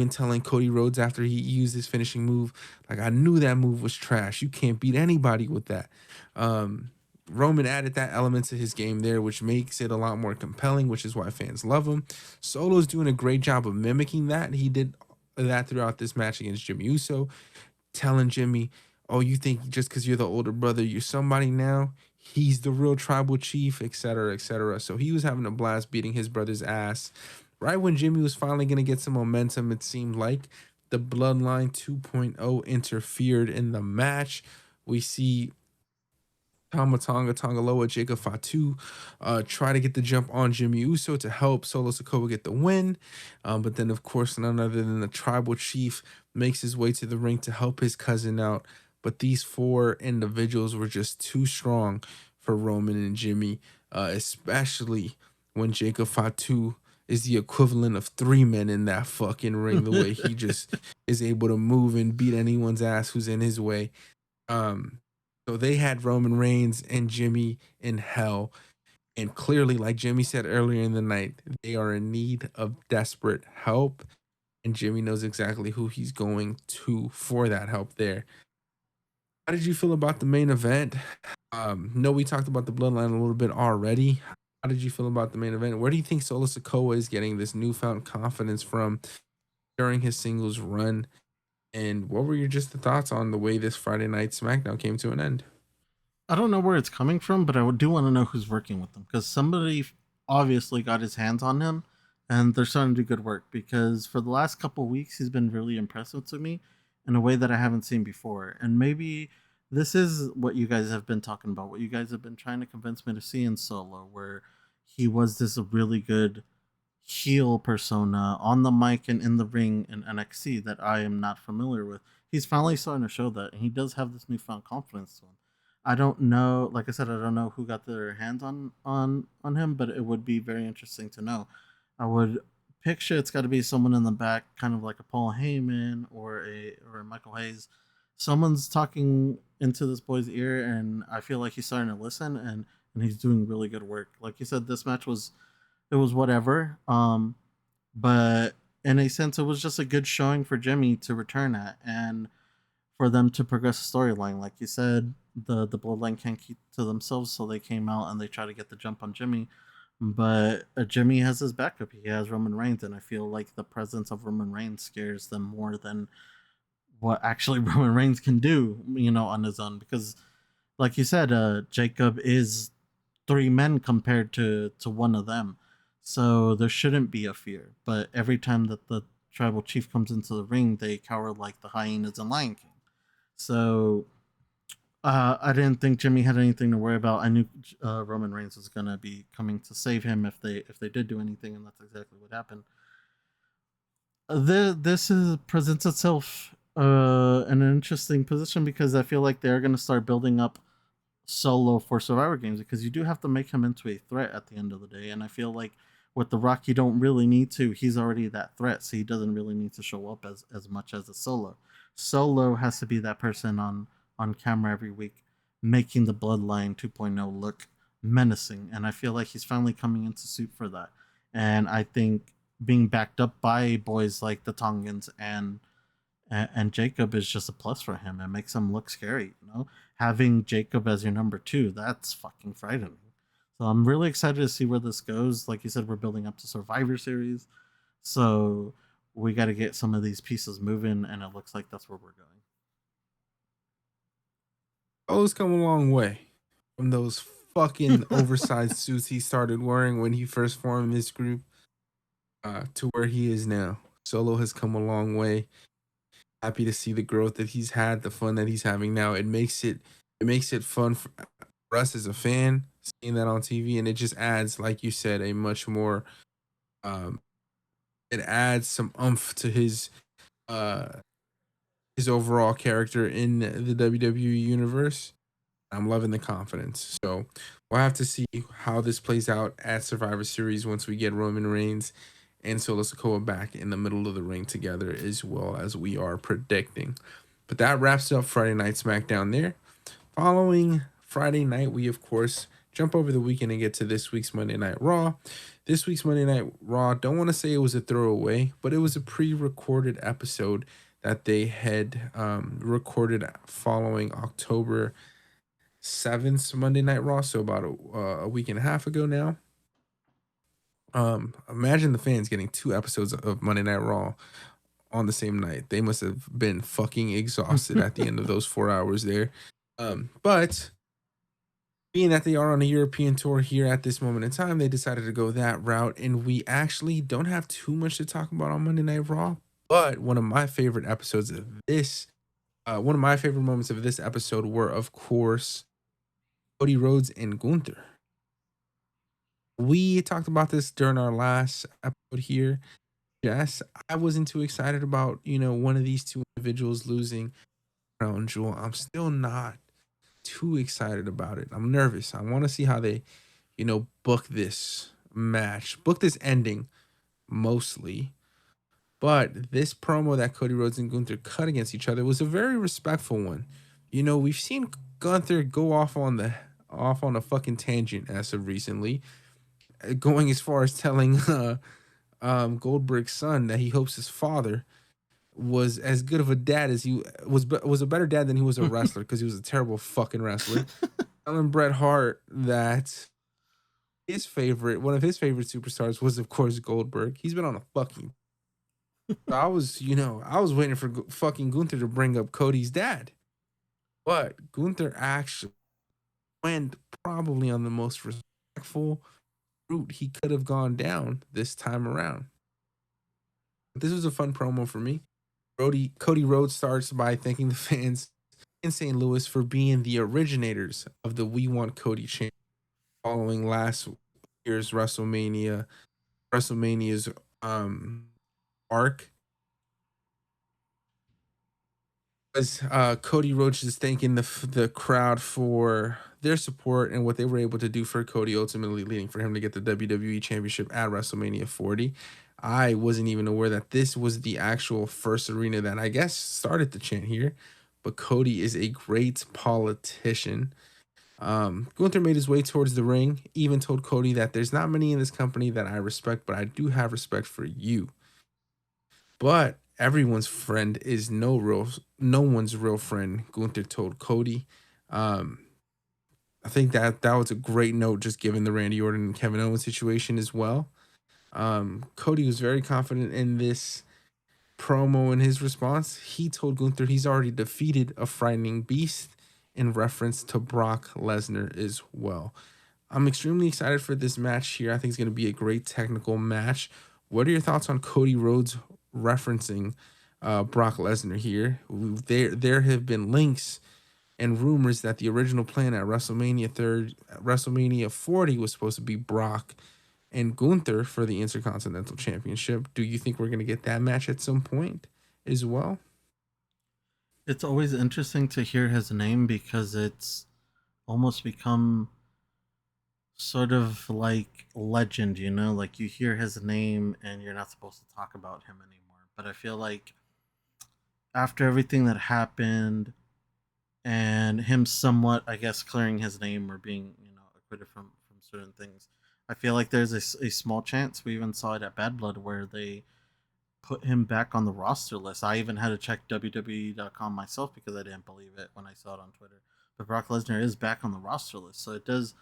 telling Cody Rhodes after he used his finishing move, like, I knew that move was trash. You can't beat anybody with that. Roman added that element to his game there, which makes it a lot more compelling, which is why fans love him. Solo's doing a great job of mimicking that. He did that throughout this match against Jimmy Uso, telling Jimmy, oh, you think just because you're the older brother, you're somebody now? He's the real tribal chief, etc., etc. So he was having a blast beating his brother's ass. Right when Jimmy was finally going to get some momentum, it seemed like the Bloodline 2.0 interfered in the match. We see Tama Tonga, Tongaloa, Jacob Fatu try to get the jump on Jimmy Uso to help Solo Sikoa get the win. But then, of course, none other than the tribal chief makes his way to the ring to help his cousin out. But these four individuals were just too strong for Roman and Jimmy, especially when Jacob Fatu is the equivalent of three men in that fucking ring, the way he just is able to move and beat anyone's ass who's in his way. So they had Roman Reigns and Jimmy in hell. And clearly, like Jimmy said earlier in the night, they are in need of desperate help. And Jimmy knows exactly who he's going to for that help there. How did you feel about the main event? No, we talked about the bloodline a little bit already. How did you feel about the main event? Where do you think Solo Sikoa is getting this newfound confidence from during his singles run? And what were your just the thoughts on the way this Friday night SmackDown came to an end? I don't know where it's coming from, but I do want to know who's working with them because somebody obviously got his hands on him, and they're starting to do good work. Because for the last couple of weeks, he's been really impressive to me in a way that I haven't seen before. And maybe this is what you guys have been talking about, what you guys have been trying to convince me to see in Solo, where he was this really good heel persona on the mic and in the ring in NXT that I am not familiar with. He's finally starting to show that, and he does have this newfound confidence to him. I don't know, like I said, I don't know who got their hands on him, but it would be very interesting to know. I would picture it's got to be someone in the back, kind of like a Paul Heyman or a Michael Hayes. Someone's talking into this boy's ear, and I feel like he's starting to listen, and he's doing really good work. Like you said, this match was it was whatever. But in a sense, it was just a good showing for Jimmy to return at and for them to progress the storyline. Like you said, the Bloodline can't keep to themselves, so they came out and they try to get the jump on Jimmy. But Jimmy has his backup. He has Roman Reigns, and I feel like the presence of Roman Reigns scares them more than what actually Roman Reigns can do, on his own. Because, like you said, Jacob is three men compared to one of them. So there shouldn't be a fear. But every time that the tribal chief comes into the ring, they cower like the hyenas in Lion King. So I didn't think Jimmy had anything to worry about. I knew Roman Reigns was gonna be coming to save him if they did do anything, and that's exactly what happened. This is presents itself in an interesting position because I feel like they're gonna start building up Solo for Survivor Games because you do have to make him into a threat at the end of the day, and I feel like with The Rock, you don't really need to. He's already that threat, so he doesn't really need to show up as much as a Solo. Solo has to be that person on camera every week, making the Bloodline 2.0 look menacing, and I feel like he's finally coming into suit for that. And I think being backed up by boys like the Tongans and Jacob is just a plus for him. It makes him look scary, you know. Having Jacob as your number two, that's fucking frightening. So I'm really excited to see where this goes. Like you said, we're building up to Survivor Series, so we got to get some of these pieces moving, and it looks like that's where we're going. Solo's come a long way from those fucking oversized suits he started wearing when he first formed this group to where he is now. Solo has come a long way. Happy to see the growth that he's had, the fun that he's having now. It makes it fun for us as a fan seeing that on TV, and it just adds, like you said, a much more um, it adds some oomph to uh his overall character in the WWE universe. I'm loving the confidence. So we'll have to see how this plays out at Survivor Series once we get Roman Reigns and Solo Sikoa back in the middle of the ring together, as well as we are predicting. But that wraps up Friday Night SmackDown there. Following Friday night, we of course jump over the weekend and get to this week's Monday Night Raw. This week's Monday Night Raw, don't want to say it was a throwaway, but it was a pre-recorded episode that they had recorded following October 7th Monday Night Raw, so about a week and a half ago now. Imagine the fans getting 2 episodes of Monday Night Raw on the same night. They must have been fucking exhausted at the end of those 4 hours there. But being that they are on a European tour here at this moment in time, they decided to go that route, and we actually don't have too much to talk about on Monday Night Raw. But one of my favorite episodes of this, one of my favorite moments of this episode were, of course, Cody Rhodes and Gunther. We talked about this during our last episode here. Yes, I wasn't too excited about, one of these two individuals losing crown jewel. I'm still not too excited about it. I'm nervous. I want to see how they, book this match, book this ending mostly. But this promo that Cody Rhodes and Gunther cut against each other was a very respectful one. We've seen Gunther go off on a fucking tangent as of recently, going as far as telling Goldberg's son that he hopes his father was as good of a dad as he was a better dad than he was a wrestler because he was a terrible fucking wrestler. Telling Bret Hart that one of his favorite superstars was of course Goldberg. He's been on a fucking. I was waiting for fucking Gunther to bring up Cody's dad, but Gunther actually went probably on the most respectful route he could have gone down this time around. This was a fun promo for me. Cody Rhodes starts by thanking the fans in St. Louis for being the originators of the We Want Cody chant following last year's WrestleMania's arc. As Cody Rhodes is thanking the crowd for their support and what they were able to do for Cody, ultimately leading for him to get the WWE Championship at WrestleMania 40. I wasn't even aware that this was the actual first arena that I guess started the chant here, but Cody is a great politician. Gunther made his way towards the ring, even told Cody that there's not many in this company that I respect, but I do have respect for you. But everyone's friend is no one's real friend, Gunther told Cody. I think that was a great note, just given the Randy Orton and Kevin Owens situation as well. Cody was very confident in this promo in his response. He told Gunther he's already defeated a frightening beast in reference to Brock Lesnar as well. I'm extremely excited for this match here. I think it's going to be a great technical match. What are your thoughts on Cody Rhodes referencing Brock Lesnar here? There have been links and rumors that the original plan at WrestleMania 40 was supposed to be Brock and Gunther for the Intercontinental Championship. Do you think we're going to get that match at some point as well? It's always interesting to hear his name because it's almost become sort of like legend, you know? Like you hear his name and you're not supposed to talk about him anymore. But I feel like after everything that happened and him somewhat, I guess, clearing his name or being, acquitted from certain things, I feel like there's a small chance. We even saw it at Bad Blood where they put him back on the roster list. I even had to check WWE.com myself because I didn't believe it when I saw it on Twitter. But Brock Lesnar is back on the roster list, so it does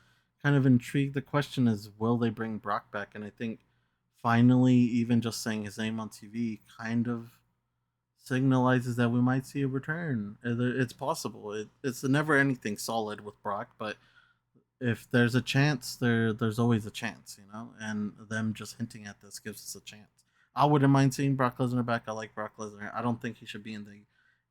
kind of intrigue. The question is, will they bring Brock back? And I think finally, even just saying his name on TV kind of signalizes that we might see a return. It's possible. It's never anything solid with Brock, but if there's a chance, there's always a chance, and them just hinting at this gives us a chance. I wouldn't mind seeing Brock Lesnar back. I like Brock Lesnar. I don't think he should be in the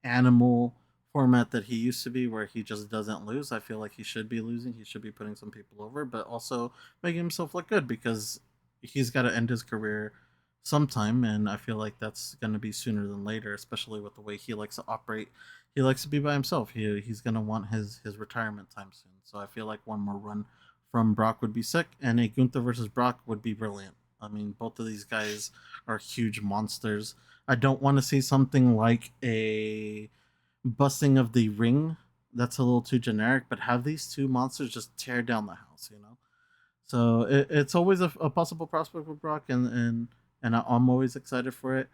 animal format that he used to be, where he just doesn't lose. I feel like he should be losing. He should be putting some people over, but also making himself look good because he's got to end his career sometime, and I feel like that's going to be sooner than later, especially with the way he likes to operate. He likes to be by himself. He's going to want his retirement time soon. So I feel like one more run from Brock would be sick, and a Gunther versus Brock would be brilliant. I mean, both of these guys are huge monsters. I don't want to see something like a busting of the ring. That's a little too generic, but have these two monsters just tear down the house. So it's always a possible prospect with Brock, and I'm always excited for it.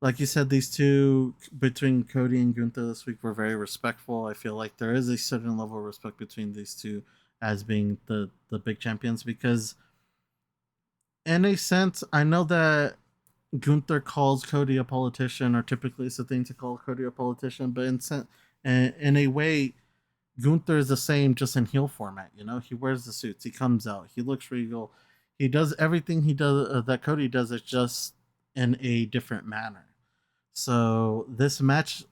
Like you said, these two between Cody and Gunther this week were very respectful. I feel like there is a certain level of respect between these two as being the big champions because, in a sense, I know that Gunther calls Cody a politician, or typically it's the thing to call Cody a politician, but in a way, Gunther is the same, just in heel format. He wears the suits, he comes out, he looks regal, he does everything he does that Cody does. It's just in a different manner. So this match,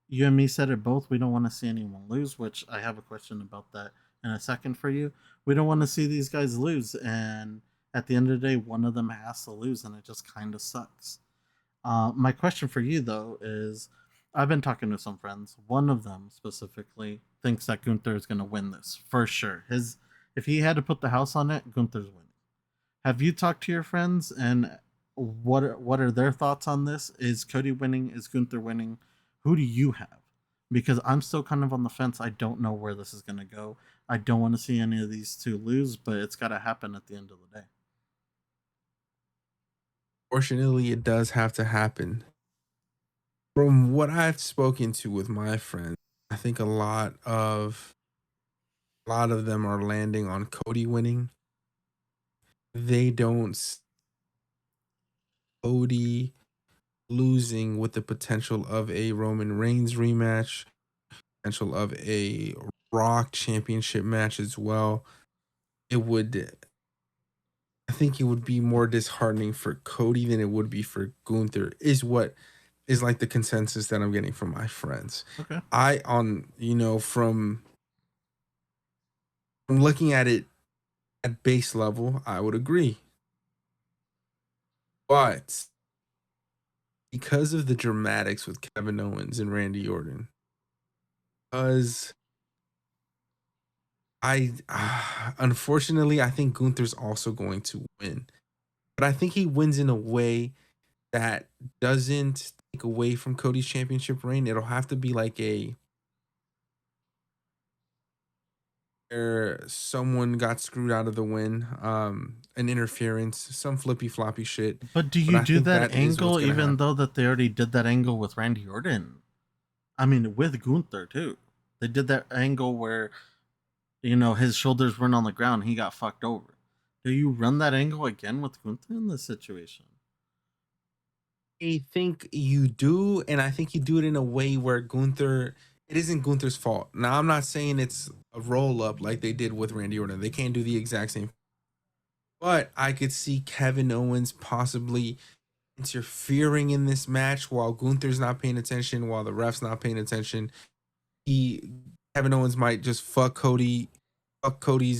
you and me said it both. We don't want to see anyone lose, which I have a question about that in a second for you. We don't want to see these guys lose, and at the end of the day, one of them has to lose, and it just kind of sucks. My question for you though is, I've been talking to some friends. One of them specifically thinks that Gunther is going to win this for sure. If he had to put the house on it, Gunther's winning. Have you talked to your friends, and what are their thoughts on this? Is Cody winning? Is Gunther winning? Who do you have? Because I'm still kind of on the fence. I don't know where this is going to go. I don't want to see any of these two lose, but it's got to happen at the end of the day. Fortunately, it does have to happen. From what I've spoken to with my friends, I think a lot of them are landing on Cody winning. They don't Cody losing with the potential of a Roman Reigns rematch, potential of a Rock championship match as well. I think it would be more disheartening for Cody than it would be for Gunther, is what is like the consensus that I'm getting from my friends. Okay. From looking at it at base level, I would agree. But because of the dramatics with Kevin Owens and Randy Orton, because unfortunately, I think Gunther's also going to win. But I think he wins in a way that doesn't take away from Cody's championship reign. It'll have to be like where someone got screwed out of the win, an interference, some flippy floppy shit. But do But you I do think that that is what's angle gonna even happen. though that they already did that angle with Randy Orton? I mean, with Gunther too. They did that angle where his shoulders weren't on the ground, he got fucked over. Do you run that angle again with Gunther in this situation? I think you do, and I think you do it in a way where it isn't Gunther's fault. Now, I'm not saying it's a roll up like they did with Randy Orton. They can't do the exact same, but I could see Kevin Owens possibly interfering in this match while Gunther's not paying attention, while the ref's not paying attention. he Kevin Owens might just fuck Cody's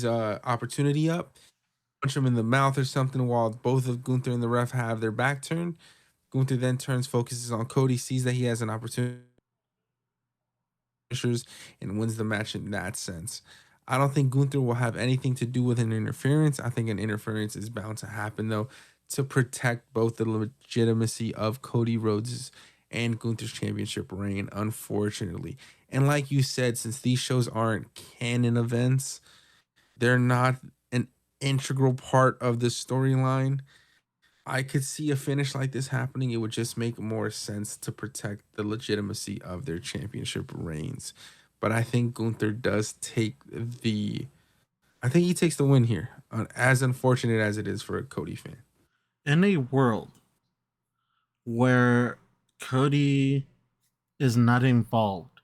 opportunity up, punch him in the mouth or something while both of Gunther and the ref have their back turned. Gunther then focuses on Cody, sees that he has an opportunity and wins the match in that sense. I don't think Gunther will have anything to do with an interference. I think an interference is bound to happen though to protect both the legitimacy of Cody Rhodes' and Gunther's championship reign, unfortunately. And like you said, since these shows aren't canon events, they're not an integral part of the storyline. I could see a finish like this happening. It would just make more sense to protect the legitimacy of their championship reigns. But I think Gunther does take the. I think he takes the win here, as unfortunate as it is for a Cody fan. In a world where Cody is not involved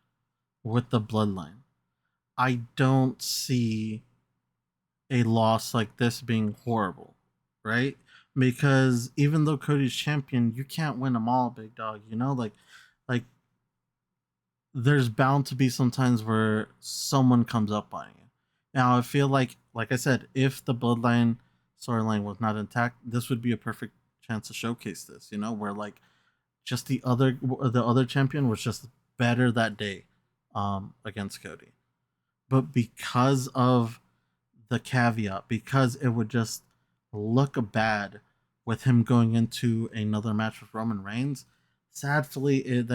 with the bloodline, I don't see a loss like this being horrible, right? Because even though Cody's champion, you can't win them all, big dog. You know, like there's bound to be some times where someone comes up on you. Now, I feel like I said, if the bloodline storyline was not intact, this would be a perfect chance to showcase this. You know, where like just the other champion was just better that day, against Cody, but because of the caveat, because it would just look bad with him going into another match with Roman Reigns. Sadly,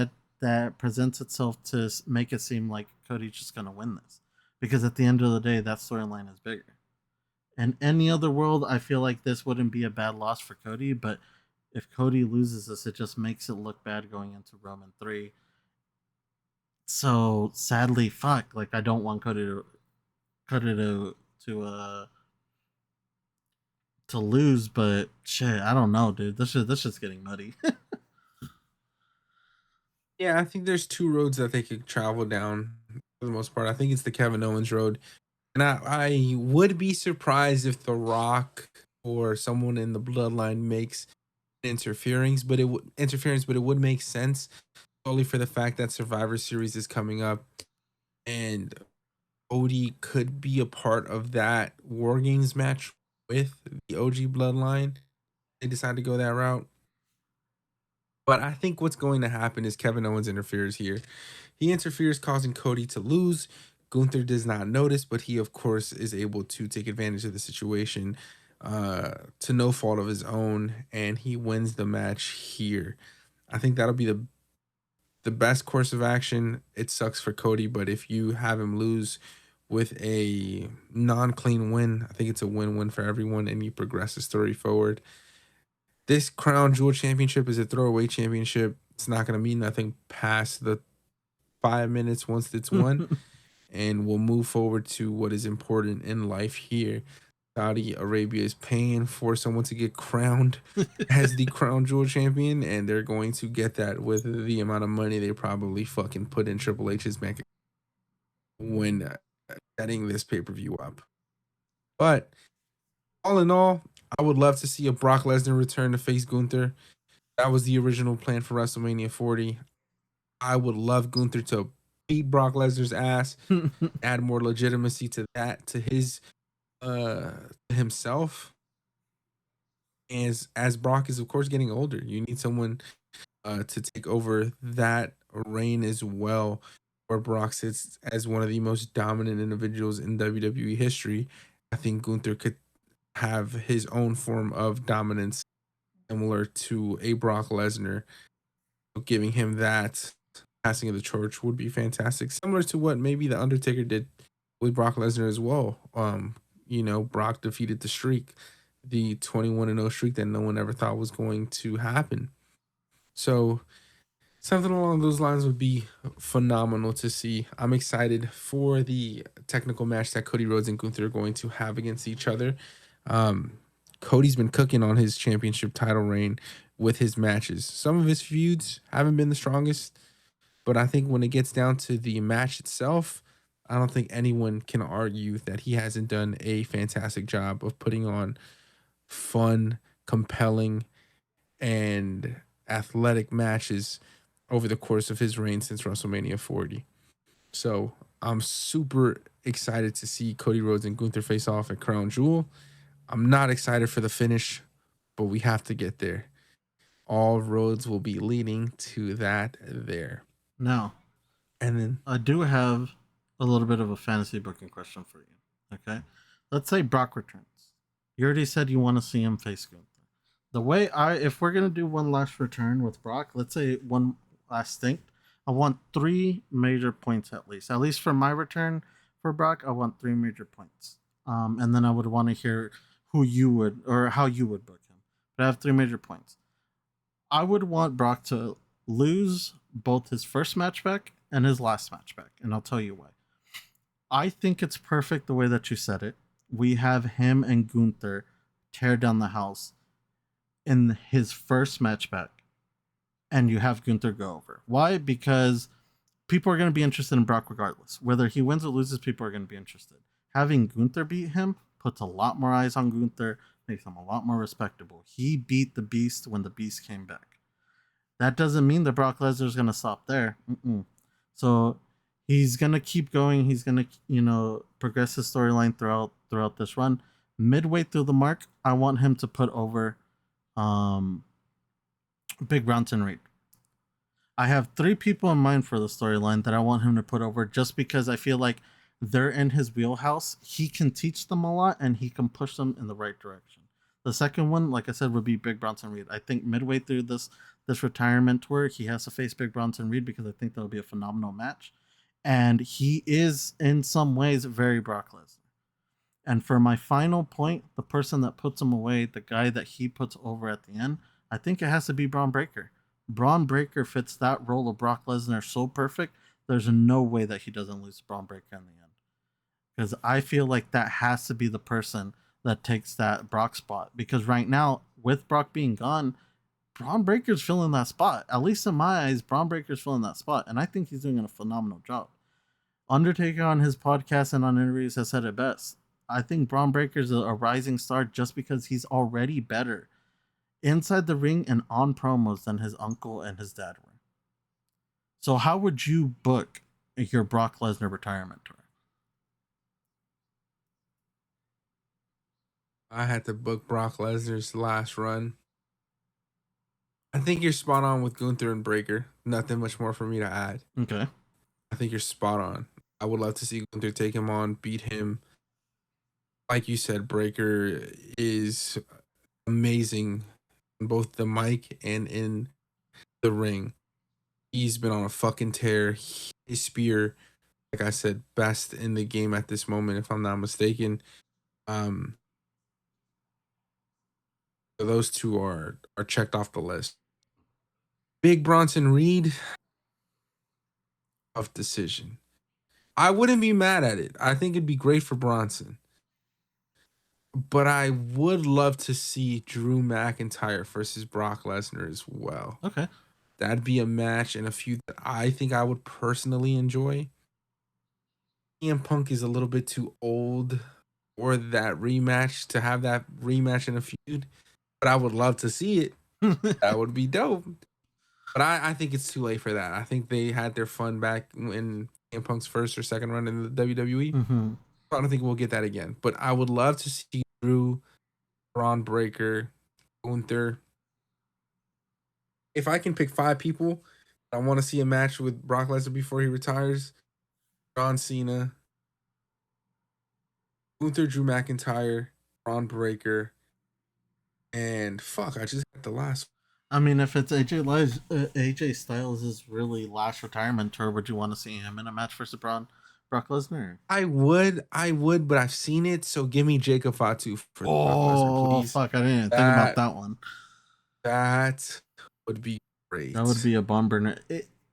that presents itself to make it seem like Cody's just gonna win this, because at the end of the day, that storyline is bigger. In any other world, I feel like this wouldn't be a bad loss for Cody, but if Cody loses this, it just makes it look bad going into Roman 3. So sadly, fuck, like I don't want Cody to lose, but shit, I don't know, dude. This shit's getting muddy. Yeah, I think there's two roads that they could travel down for the most part. I think it's the Kevin Owens road. And I would be surprised if The Rock or someone in the bloodline makes interference, but it would make sense solely for the fact that Survivor Series is coming up and Cody could be a part of that War Games match with the OG bloodline. They decide to go that route. But I think what's going to happen is Kevin Owens interferes here. He interferes, causing Cody to lose. Gunther does not notice, but he, of course, is able to take advantage of the situation to no fault of his own, and he wins the match here. I think that'll be the best course of action. It sucks for Cody, but if you have him lose with a non-clean win, I think it's a win-win for everyone, and you progress the story forward. This Crown Jewel Championship is a throwaway championship. It's not going to mean nothing past the 5 minutes once it's won, and we'll move forward to what is important in life here. Saudi Arabia is paying for someone to get crowned as the Crown Jewel champion, and they're going to get that with the amount of money they probably fucking put in Triple H's bank when setting this pay per view up. But all in all, I would love to see a Brock Lesnar return to face Gunther. That was the original plan for WrestleMania 40. I would love Gunther to beat Brock Lesnar's ass, add more legitimacy to that, to his himself. As Brock is of course getting older, you need someone to take over that reign as well, where Brock sits as one of the most dominant individuals in WWE history. I think Gunther could have his own form of dominance similar to a Brock Lesnar. Giving him that passing of the torch would be fantastic, similar to what maybe the Undertaker did with Brock Lesnar as well. Brock defeated the streak, the 21-0 streak that no one ever thought was going to happen. So something along those lines would be phenomenal to see. I'm excited for the technical match that Cody Rhodes and Gunther are going to have against each other. Cody's been cooking on his championship title reign with his matches. Some of his feuds haven't been the strongest, but I think when it gets down to the match itself, I don't think anyone can argue that he hasn't done a fantastic job of putting on fun, compelling, and athletic matches over the course of his reign since WrestleMania 40. So I'm super excited to see Cody Rhodes and Gunther face off at Crown Jewel. I'm not excited for the finish, but we have to get there. All roads will be leading to that there. Now, And then I do have a little bit of a fantasy booking question for you. Okay, let's say Brock returns. You already said you want to see him face Gunther. The way if we're gonna do one last return with Brock, let's say one last thing, I want 3 major points at least. At least for my return for Brock, I want 3 major points. And then I would want to hear who you would or how you would book him. But I have 3 major points. I would want Brock to lose both his first match back and his last match back, and I'll tell you why. I think it's perfect the way that you said it. We have him and Gunther tear down the house in his first match back, and you have Gunther go over. Why? Because people are going to be interested in Brock regardless. Whether he wins or loses, people are going to be interested. Having Gunther beat him puts a lot more eyes on Gunther, makes him a lot more respectable. He beat the Beast when the Beast came back. That doesn't mean that Brock Lesnar is going to stop there. So he's going to keep going. He's going to, progress his storyline throughout this run. Midway through the mark, I want him to put over Big Bronson Reed. I have 3 people in mind for the storyline that I want him to put over just because I feel like they're in his wheelhouse. He can teach them a lot and he can push them in the right direction. The second one, like I said, would be Big Bronson Reed. I think midway through this retirement tour, he has to face Big Bronson Reed because I think that'll be a phenomenal match. And he is, in some ways, very Brock Lesnar. And for my final point, the person that puts him away, the guy that he puts over at the end, I think it has to be Braun Breaker. Braun Breaker fits that role of Brock Lesnar so perfect. There's no way that he doesn't lose to Braun Breaker in the end. Because I feel like that has to be the person that takes that Brock spot. Because right now, with Brock being gone, Braun Breaker's filling that spot. At least in my eyes, Braun Breaker's filling that spot. And I think he's doing a phenomenal job. Undertaker on his podcast and on interviews has said it best. I think Braun Breaker's a rising star just because he's already better inside the ring and on promos than his uncle and his dad were. So how would you book your Brock Lesnar retirement tour? I had to book Brock Lesnar's last run. I think you're spot on with Gunther and Breaker. Nothing much more for me to add. Okay. I think you're spot on. I would love to see Gunther take him on, beat him. Like you said, Breaker is amazing on both the mic and in the ring. He's been on a fucking tear. His spear, like I said, best in the game at this moment, if I'm not mistaken. Those two are checked off the list. Big Bronson Reed, tough decision. I wouldn't be mad at it. I think it'd be great for Bronson. But I would love to see Drew McIntyre versus Brock Lesnar as well. Okay. That'd be a match and a feud that I think I would personally enjoy. CM Punk is a little bit too old for that rematch, to have that rematch in a feud. But I would love to see it. That would be dope. But I think it's too late for that. I think they had their fun back in CM Punk's first or second run in the WWE. Mm-hmm. I don't think we'll get that again. But I would love to see Drew, Braun Breaker, Gunther. If I can pick 5 people, I want to see a match with Brock Lesnar before he retires. John Cena, Gunther, Drew McIntyre, Braun Breaker, and fuck, I just got the last. I mean, if it's AJ Styles' really last retirement tour, would you want to see him in a match versus Brock Lesnar? I would, but I've seen it, so give me Jacob Fatu for Brock Lesnar, please. Fuck, I didn't even think about that one. That would be great. That would be a bomb burner.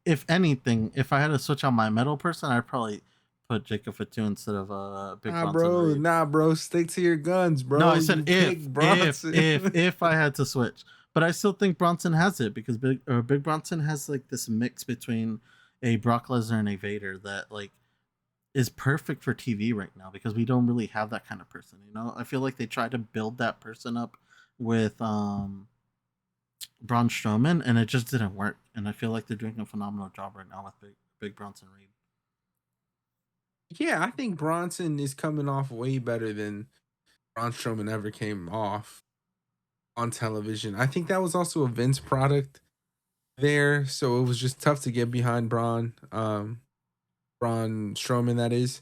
If anything, if I had to switch on my metal person, I'd probably put Jacob Fatu instead of Big Bronson. Nah, bro, stick to your guns, bro. No, I said if I had to switch. But I still think Bronson has it because Big Bronson has like this mix between a Brock Lesnar and a Vader that like is perfect for TV right now because we don't really have that kind of person. I feel like they try to build that person up with Braun Strowman, and it just didn't work. And I feel like they're doing a phenomenal job right now with Big Bronson Reed. Yeah, I think Bronson is coming off way better than Braun Strowman ever came off on television. I think that was also a Vince product there, so it was just tough to get behind Braun Strowman, that is.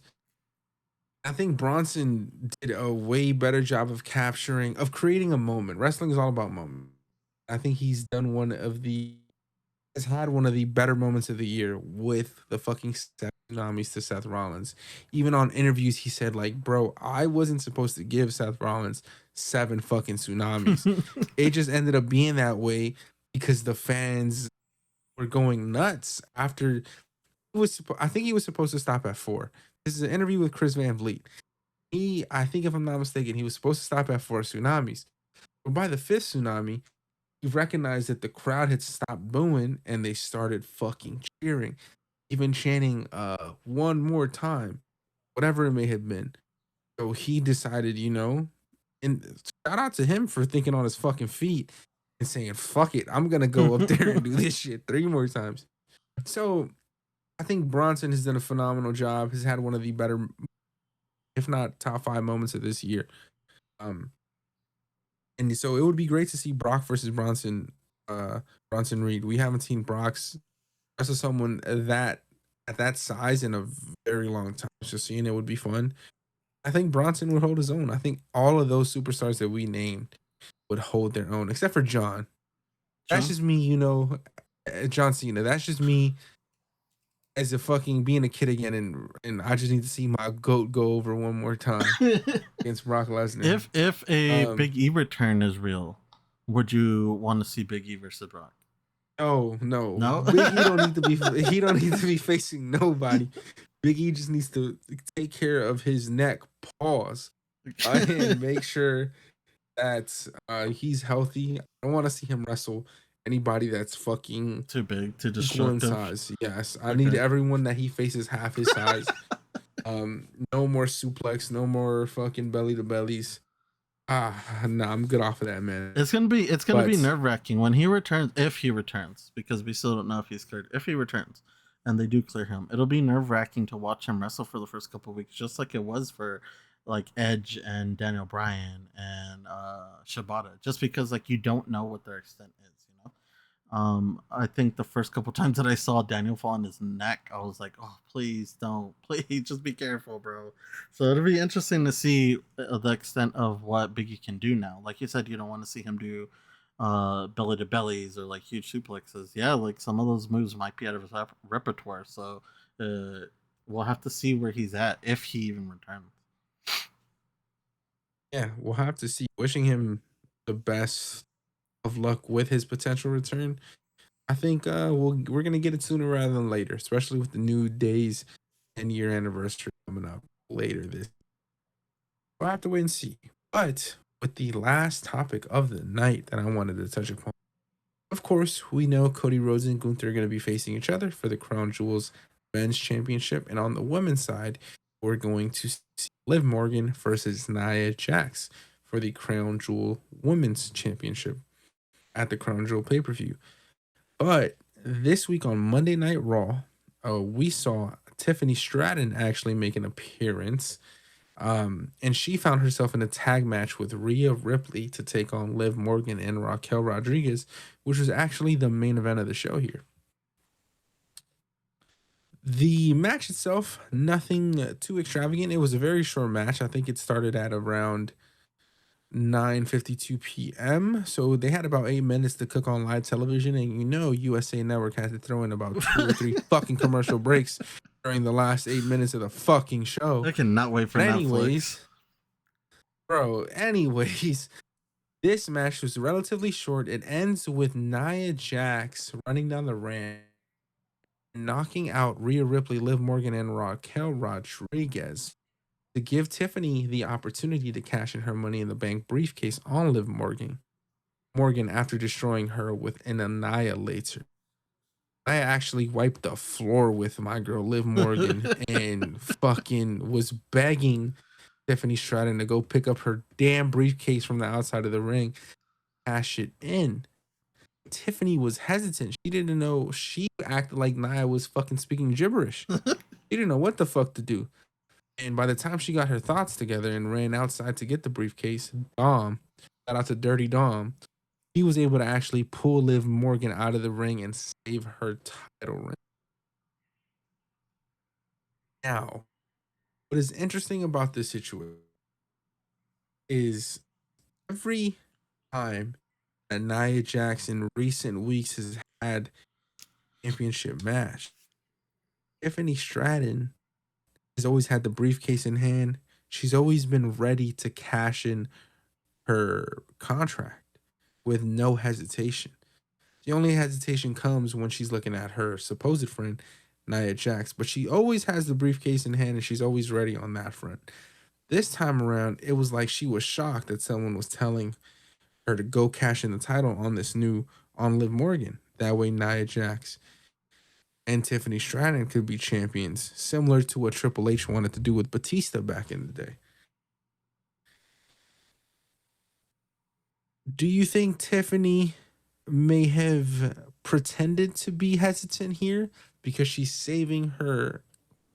I think Bronson did a way better job of creating a moment. Wrestling is all about moment. I think he's done has had one of the better moments of the year with the fucking tsunamis to Seth Rollins. Even on interviews, he said, like, bro, I wasn't supposed to give Seth Rollins 7 fucking tsunamis. It just ended up being that way because the fans were going nuts after I think he was supposed to stop at 4. This is an interview with Chris Van Vliet. I think if I'm not mistaken, he was supposed to stop at 4 tsunamis. But by the 5th tsunami, he recognized that the crowd had stopped booing and they started fucking cheering, even chanting one more time, whatever it may have been. So he decided, and shout out to him for thinking on his fucking feet and saying, fuck it, I'm gonna go up there and do this shit 3 more times. So I think Bronson has done a phenomenal job, has had one of the better, if not top 5 moments of this year. Um, and so it would be great to see Brock versus Bronson Reed. We haven't seen Brock's wrestle someone at that size in a very long time. So seeing it would be fun. I think Bronson would hold his own. I think all of those superstars that we named would hold their own, except for John. That's just me, John Cena. That's just me as a fucking being a kid again, and I just need to see my goat go over one more time against Brock Lesnar. If a Big E return is real, would you want to see Big E versus Brock? Oh no, No. Big E don't need to be. He don't need to be facing nobody. Big E just needs to take care of his neck. Pause and make sure that he's healthy. I don't want to see him wrestle anybody that's fucking too big, too equal in destructive. size. Yes, I need everyone that he faces half his size. No more suplex, no more fucking belly to bellies. No, I'm good off of that, man. It's gonna be nerve wracking when he returns, if he returns, because we still don't know if he's cleared. If he returns, and they do clear him, it'll be nerve wracking to watch him wrestle for the first couple of weeks, just like it was for like Edge and Daniel Bryan and Shibata, just because like you don't know what their extent is, you know. I think the first couple times that I saw Daniel fall on his neck, I was like, "Oh, please don't, please just be careful, bro." So it'll be interesting to see the extent of what Biggie can do now. Like you said, you don't want to see him do belly to bellies or like huge suplexes. Yeah, like some of those moves might be out of his repertoire. So we'll have to see where he's at if he even returns. Yeah, we'll have to see. Wishing him the best of luck with his potential return. I think we're gonna get it sooner rather than later, especially with the New Day's 10-year anniversary coming up later this. We'll have to wait and see. But with the last topic of the night that I wanted to touch upon, of course, we know Cody Rhodes and Gunther are going to be facing each other for the Crown Jewels Men's Championship, and on the women's side, we're going to see Liv Morgan versus Nia Jax for the Crown Jewel Women's Championship at the Crown Jewel pay-per-view. But this week on Monday Night Raw, we saw Tiffany Stratton actually make an appearance. And she found herself in a tag match with Rhea Ripley to take on Liv Morgan and Raquel Rodriguez, which was actually the main event of the show here. The match itself, nothing too extravagant. It was a very short match. I think it started at around 9:52 p.m. So they had about 8 minutes to cook on live television, and USA Network had to throw in about 2 or 3 fucking commercial breaks during the last 8 minutes of the fucking show. I cannot wait for Netflix. Anyways, this match was relatively short. It ends with Nia Jax running down the ramp, knocking out Rhea Ripley, Liv Morgan, and Raquel Rodriguez to give Tiffany the opportunity to cash in her Money in the Bank briefcase on Liv Morgan after destroying her with an annihilator. I actually wiped the floor with my girl Liv Morgan and fucking was begging Tiffany Stratton to go pick up her damn briefcase from the outside of the ring, cash it in. Tiffany was hesitant. She didn't know. She acted like Nia was fucking speaking gibberish. She didn't know what the fuck to do. And by the time she got her thoughts together and ran outside to get the briefcase, Dom, shout out to Dirty Dom, he was able to actually pull Liv Morgan out of the ring and save her title ring. Now, what is interesting about this situation is every time that Nia Jax in recent weeks has had a championship match, Tiffany Stratton has always had the briefcase in hand. She's always been ready to cash in her contract with no hesitation. The only hesitation comes when she's looking at her supposed friend, Nia Jax, but she always has the briefcase in hand and she's always ready on that front. This time around, it was like she was shocked that someone was telling her to go cash in the title on Liv Morgan. That way, Nia Jax and Tiffany Stratton could be champions, similar to what Triple H wanted to do with Batista back in the day. Do you think Tiffany may have pretended to be hesitant here because she's saving her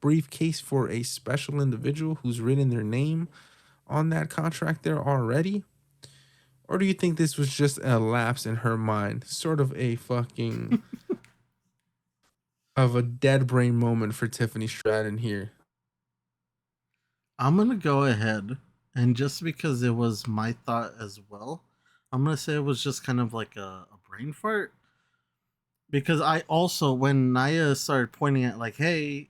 briefcase for a special individual who's written their name on that contract there already? Or do you think this was just a lapse in her mind, sort of a fucking of a dead brain moment for Tiffany Stratton here? I'm gonna go ahead, and just because it was my thought as well, I'm gonna say it was just kind of like a brain fart. Because I also, when Naya started pointing at like, hey,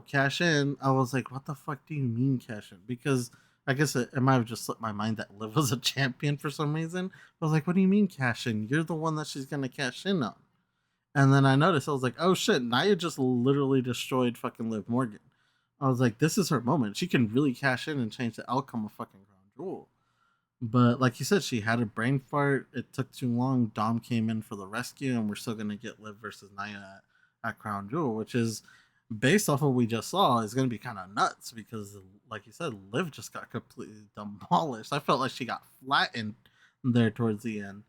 cash in, I was like, what the fuck do you mean cash in? Because I guess it might have just slipped my mind that Liv was a champion for some reason. I was like, what do you mean cash in? You're the one that she's gonna cash in on. And then I noticed, I was like, oh shit, Naya just literally destroyed fucking Liv Morgan. I was like, this is her moment. She can really cash in and change the outcome of fucking Crown Jewel. But like you said, she had a brain fart. It took too long. Dom came in for the rescue, and we're still gonna get Liv versus Nia at Crown Jewel, which is based off of what we just saw, is gonna be kind of nuts because, like you said, Liv just got completely demolished. I felt like she got flattened there towards the end.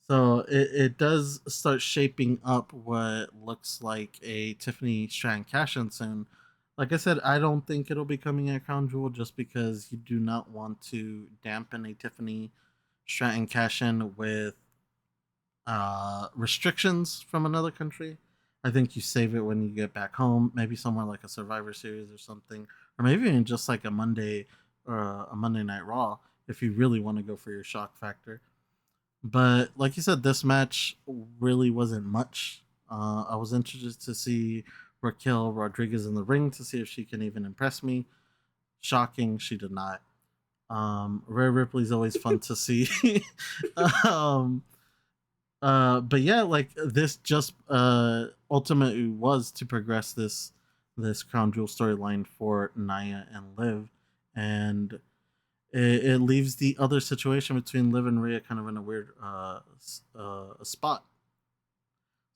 So it does start shaping up what looks like a Tiffany Stratton cash in soon. Like I said, I don't think it'll be coming at Crown Jewel just because you do not want to dampen a Tiffany Stratton cash in with restrictions from another country. I think you save it when you get back home, maybe somewhere like a Survivor Series or something, or maybe even just like a Monday or a Monday Night Raw if you really want to go for your shock factor. But like you said, this match really wasn't much. I was interested to see Raquel Rodriguez in the ring to see if she can even impress me. Shocking, she did not. Rhea Ripley's always fun to see. um, but yeah, like this just ultimately was to progress this Crown Jewel storyline for Nia and Liv, and it leaves the other situation between Liv and Rhea kind of in a weird spot.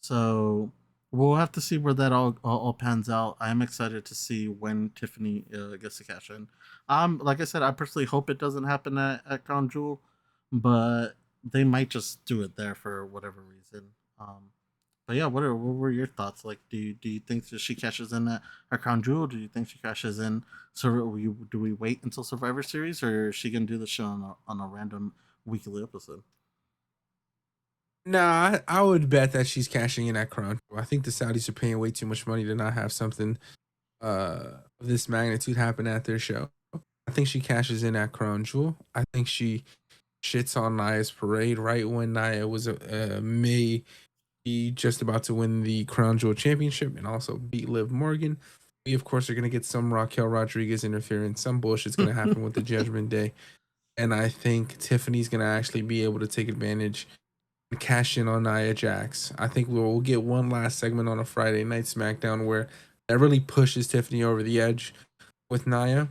So we'll have to see where that all pans out. I'm excited to see when Tiffany gets to cash in. Like I said, I personally hope it doesn't happen at Crown Jewel, but they might just do it there for whatever reason. But yeah, what were your thoughts? Like, do you think that she cashes in at Crown Jewel? Do you think she cashes in? So do we wait until Survivor Series, or is she gonna do the show on a random weekly episode? Nah, I would bet that she's cashing in at Crown. I think the Saudis are paying way too much money to not have something of this magnitude happen at their show. I think she cashes in at Crown Jewel. I think she shits on Nia's parade right when Nia was may be just about to win the Crown Jewel Championship and also beat Liv Morgan. We of course are gonna get some Raquel Rodriguez interference. Some bullshit's gonna happen with the Judgment Day, and I think Tiffany's gonna actually be able to take advantage and cash in on Nia Jax. I think we'll get one last segment on a Friday night SmackDown where that really pushes Tiffany over the edge with Nia,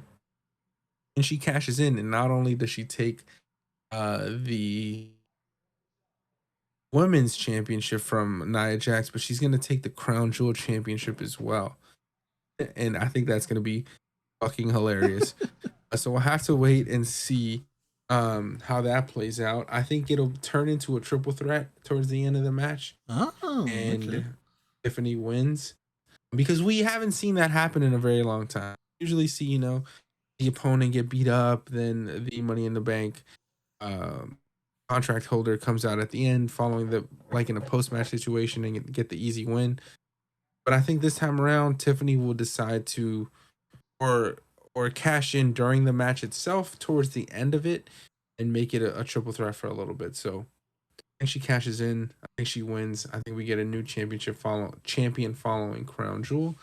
and she cashes in. And not only does she take the women's championship from Nia Jax, but she's gonna take the Crown Jewel championship as well. And I think that's gonna be fucking hilarious. So we'll have to wait and see how that plays out. I think it'll turn into a triple threat towards the end of the match. Oh, And okay. Tiffany wins. Because we haven't seen that happen in a very long time. Usually see, the opponent get beat up, then the Money in the Bank um, contract holder comes out at the end, following the like in a post match situation and get the easy win. But I think this time around, Tiffany will decide to or or cash in during the match itself towards the end of it and make it a triple threat for a little bit. So I think she cashes in. I think she wins. I think we get a new champion following Crown Jewel,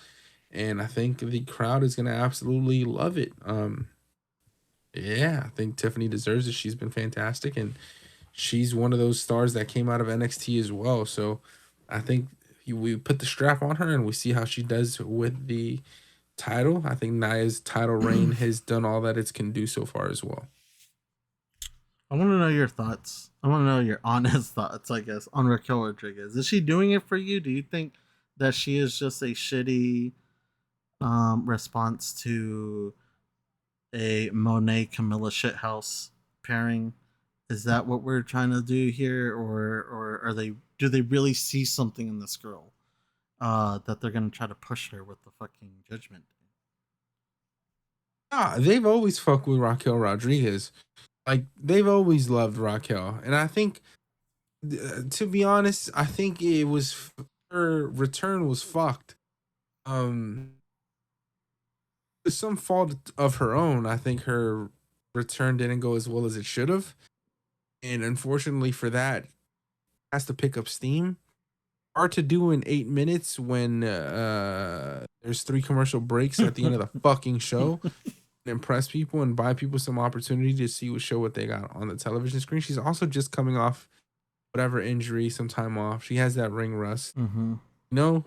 and I think the crowd is gonna absolutely love it. Yeah, I think Tiffany deserves it. She's been fantastic, and she's one of those stars that came out of NXT as well. So I think we put the strap on her and we see how she does with the title. I think Nia's title reign has done all that it can do so far as well. I want to know your thoughts. I want to know your honest thoughts, I guess, on Raquel Rodriguez. Is she doing it for you? Do you think that she is just a shitty response to a Monet Camilla shithouse pairing? Is that what we're trying to do here, or are they? Do they really see something in this girl that they're gonna try to push her with the fucking Judgment? They've always fucked with Raquel Rodriguez. Like they've always loved Raquel, and I think, to be honest, I think it was her return was fucked. Um, some fault of her own. I think her return didn't go as well as it should have, and unfortunately for that, has to pick up steam. Hard to do in 8 minutes when there's 3 commercial breaks at the end of the fucking show. Impress people and buy people some opportunity to see what they got on the television screen. She's also just coming off whatever injury, some time off. She has that ring rust. Mm-hmm. You know?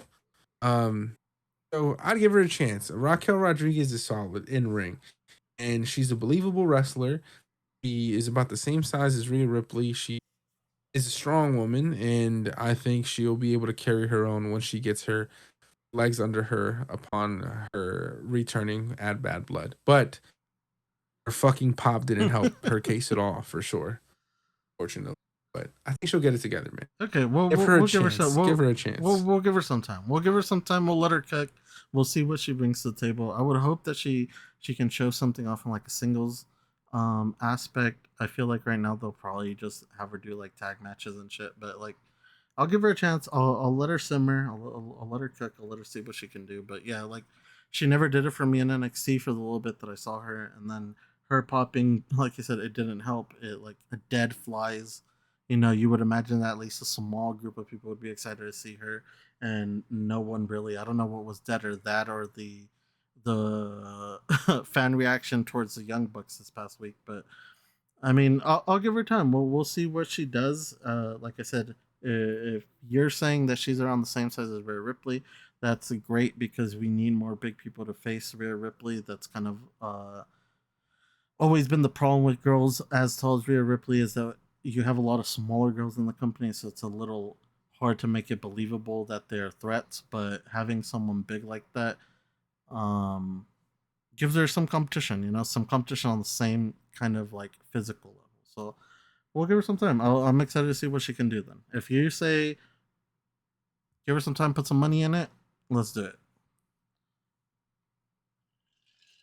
So I'd give her a chance. Raquel Rodriguez is solid in ring, and she's a believable wrestler. She is about the same size as Rhea Ripley. She is a strong woman, and I think she'll be able to carry her own once she gets her legs under her upon her returning at Bad Blood. But her fucking pop didn't help her case at all, for sure. Fortunately, but I think she'll get it together, man. Okay, well, we'll give her some. Give her a chance. We'll give her some time. We'll give her some time. We'll let her cook. We'll see what she brings to the table. I would hope that she can show something off in like a singles aspect. I feel like right now they'll probably just have her do like tag matches and shit. But like, I'll give her a chance. I'll let her simmer. I'll let her cook. I'll let her see what she can do. But yeah, like, she never did it for me in NXT for the little bit that I saw her, and then her popping, like you said, it didn't help. It like a dead flies. You would imagine that at least a small group of people would be excited to see her, and no one really. I don't know what was deader, that or the fan reaction towards the Young Bucks this past week. But I mean, I'll give her time. We'll see what she does. Like I said, if you're saying that she's around the same size as Rhea Ripley, that's great because we need more big people to face Rhea Ripley. That's kind of always been the problem with girls as tall as Rhea Ripley, is that you have a lot of smaller girls in the company, so it's a little hard to make it believable that they're threats. But having someone big like that gives her some competition, some competition on the same kind of like physical level. So we'll give her some time. I'm excited to see what she can do then. If you say give her some time, put some money in it, let's do it.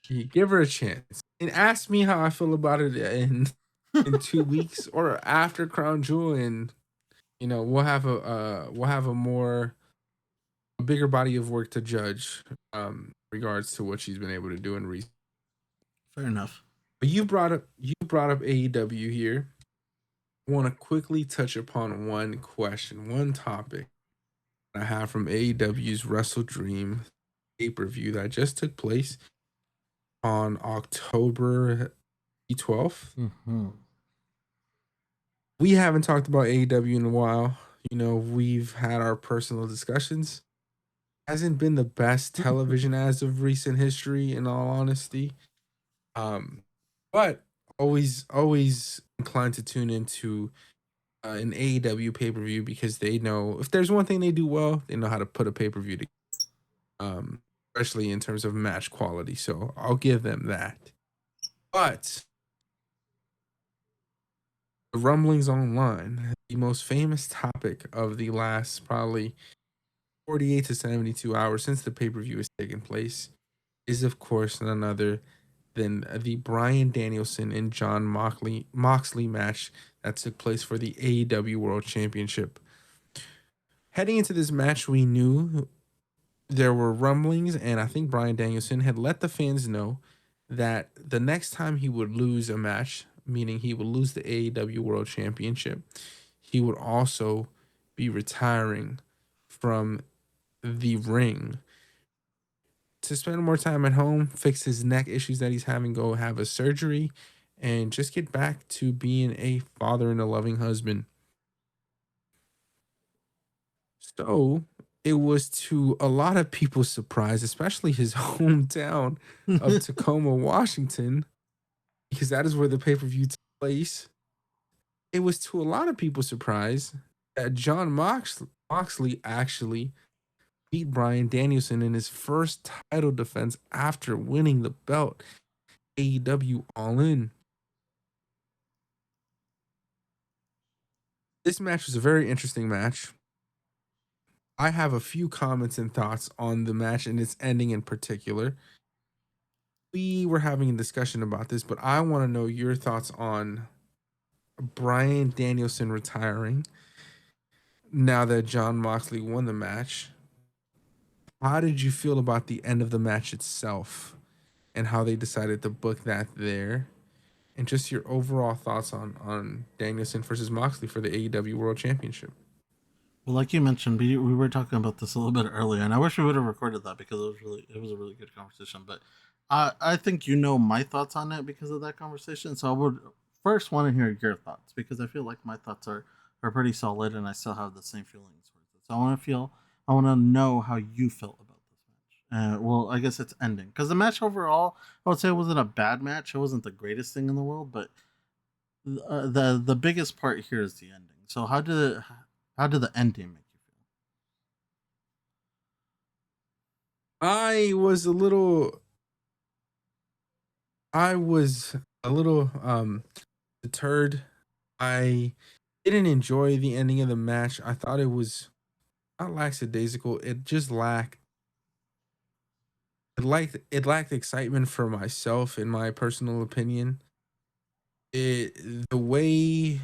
You give her a chance and ask me how I feel about it in 2 weeks or after Crown Jewel, and we'll have a bigger body of work to judge regards to what she's been able to do in recent. Fair enough. But you brought up AEW here. I want to quickly touch upon one topic I have from AEW's Wrestle Dream pay-per-view that just took place on October 12th. Mm-hmm. We haven't talked about AEW in a while. We've had our personal discussions. Hasn't been the best television as of recent history, in all honesty. But always inclined to tune into an AEW pay-per-view because they know if there's one thing they do well, they know how to put a pay-per-view together. Especially in terms of match quality. So I'll give them that. But the rumblings online, the most famous topic of the last probably 48 to 72 hours since the pay-per-view has taken place, is of course none other than the Bryan Danielson and John Moxley match that took place for the AEW World Championship. Heading into this match, we knew there were rumblings, and I think Bryan Danielson had let the fans know that the next time he would lose a match, meaning he would lose the AEW World Championship, he would also be retiring from the ring to spend more time at home, fix his neck issues that he's having, go have a surgery, and just get back to being a father and a loving husband. So it was, to a lot of people's surprise, especially his hometown of Tacoma, Washington, because that is where the pay-per-view took place. It was, to a lot of people's surprise, that John Moxley actually beat Bryan Danielson in his first title defense after winning the belt, AEW All In. This match was a very interesting match. I have a few comments and thoughts on the match and its ending in particular. We were having a discussion about this, but I want to know your thoughts on Bryan Danielson retiring now that John Moxley won the match. How did you feel about the end of the match itself and how they decided to book that there? And just your overall thoughts on Danielson versus Moxley for the AEW World Championship. Well, like you mentioned, we were talking about this a little bit earlier, and I wish we would have recorded that because it was a really good conversation. But I think you know my thoughts on it because of that conversation. So I would first want to hear your thoughts because I feel like my thoughts are pretty solid, and I still have the same feelings towards it. So I want to know how you felt about this match. Well, I guess it's ending because the match overall, I would say it wasn't a bad match. It wasn't the greatest thing in the world, but the biggest part here is the ending. So how did the ending make you feel? I was a little I was a little deterred. I didn't enjoy the ending of the match. I thought it was not lackadaisical. It lacked excitement for myself, in my personal opinion. The way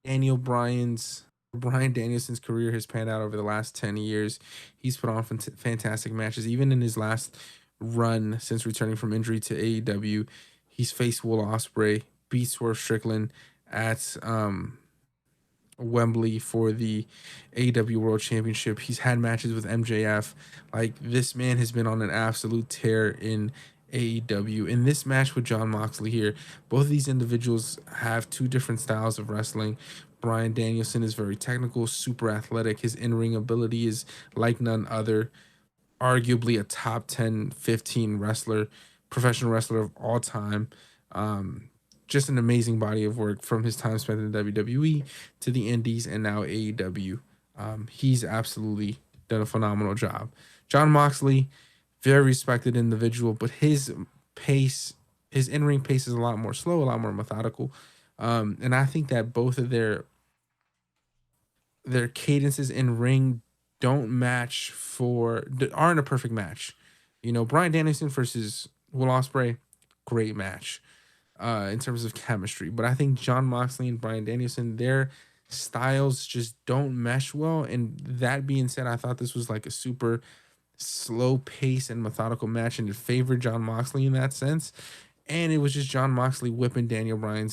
Daniel Bryan's Bryan Danielson's career has panned out over the last 10 years. He's put on fantastic matches. Even in his last run since returning from injury to AEW, he's faced Will Ospreay, beat Swerve Strickland at Wembley for the AEW World Championship. He's had matches with MJF. Like, this man has been on an absolute tear in AEW. In this match with John Moxley here, both of these individuals have two different styles of wrestling. Bryan Danielson is very technical, super athletic. His in-ring ability is like none other. Arguably a top 10, 15 wrestler, professional wrestler of all time. Um, just an amazing body of work from his time spent in the WWE to the Indies and now AEW. He's absolutely done a phenomenal job. John Moxley, very respected individual, but his in-ring pace is a lot more slow, a lot more methodical. And I think that both of their cadences in ring don't match aren't a perfect match. Bryan Danielson versus Will Ospreay, great match in terms of chemistry. But I think John Moxley and Bryan Danielson, their styles just don't mesh well. And that being said, I thought this was like a super slow pace and methodical match, and it favored John Moxley in that sense. And it was just John Moxley whipping Bryan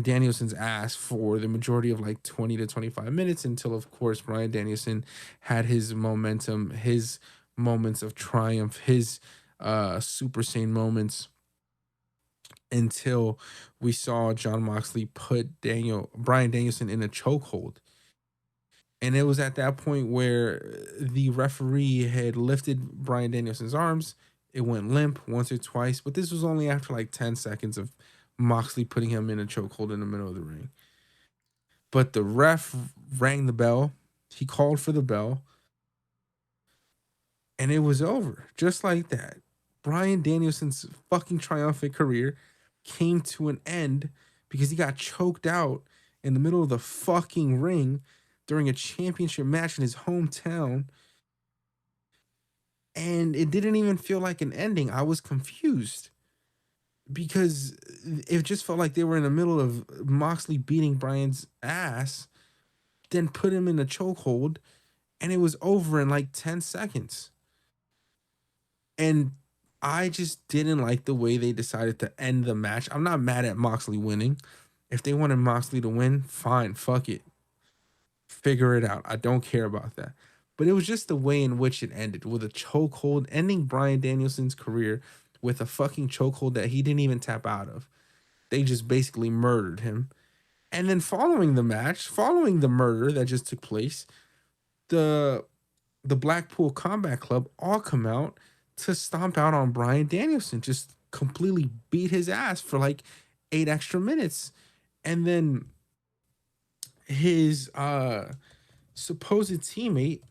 Danielson's ass for the majority of like 20 to 25 minutes until, of course, Bryan Danielson had his momentum, his moments of triumph, his super sane moments, until we saw John Moxley put Bryan Danielson in a chokehold. And it was at that point where the referee had lifted Bryan Danielson's arms. It went limp once or twice, but this was only after like 10 seconds of Moxley putting him in a chokehold in the middle of the ring. But the ref rang the bell. He called for the bell. And it was over. Just like that. Bryan Danielson's fucking triumphant career came to an end because he got choked out in the middle of the fucking ring during a championship match in his hometown. And it didn't even feel like an ending. I was confused. because it just felt like they were in the middle of Moxley beating Bryan's ass, then put him in a chokehold, and it was over in like 10 seconds. And I just didn't like the way they decided to end the match. I'm not mad at Moxley winning. If they wanted Moxley to win, fine, fuck it. Figure it out. I don't care about that. But it was just the way in which it ended, with a chokehold, ending Bryan Danielson's career with a fucking chokehold that he didn't even tap out of. They just basically murdered him. And then following the match, following the murder that just took place, the Blackpool Combat Club all come out to stomp out on Bryan Danielson, just completely beat his ass for like 8 extra minutes. And then his supposed teammate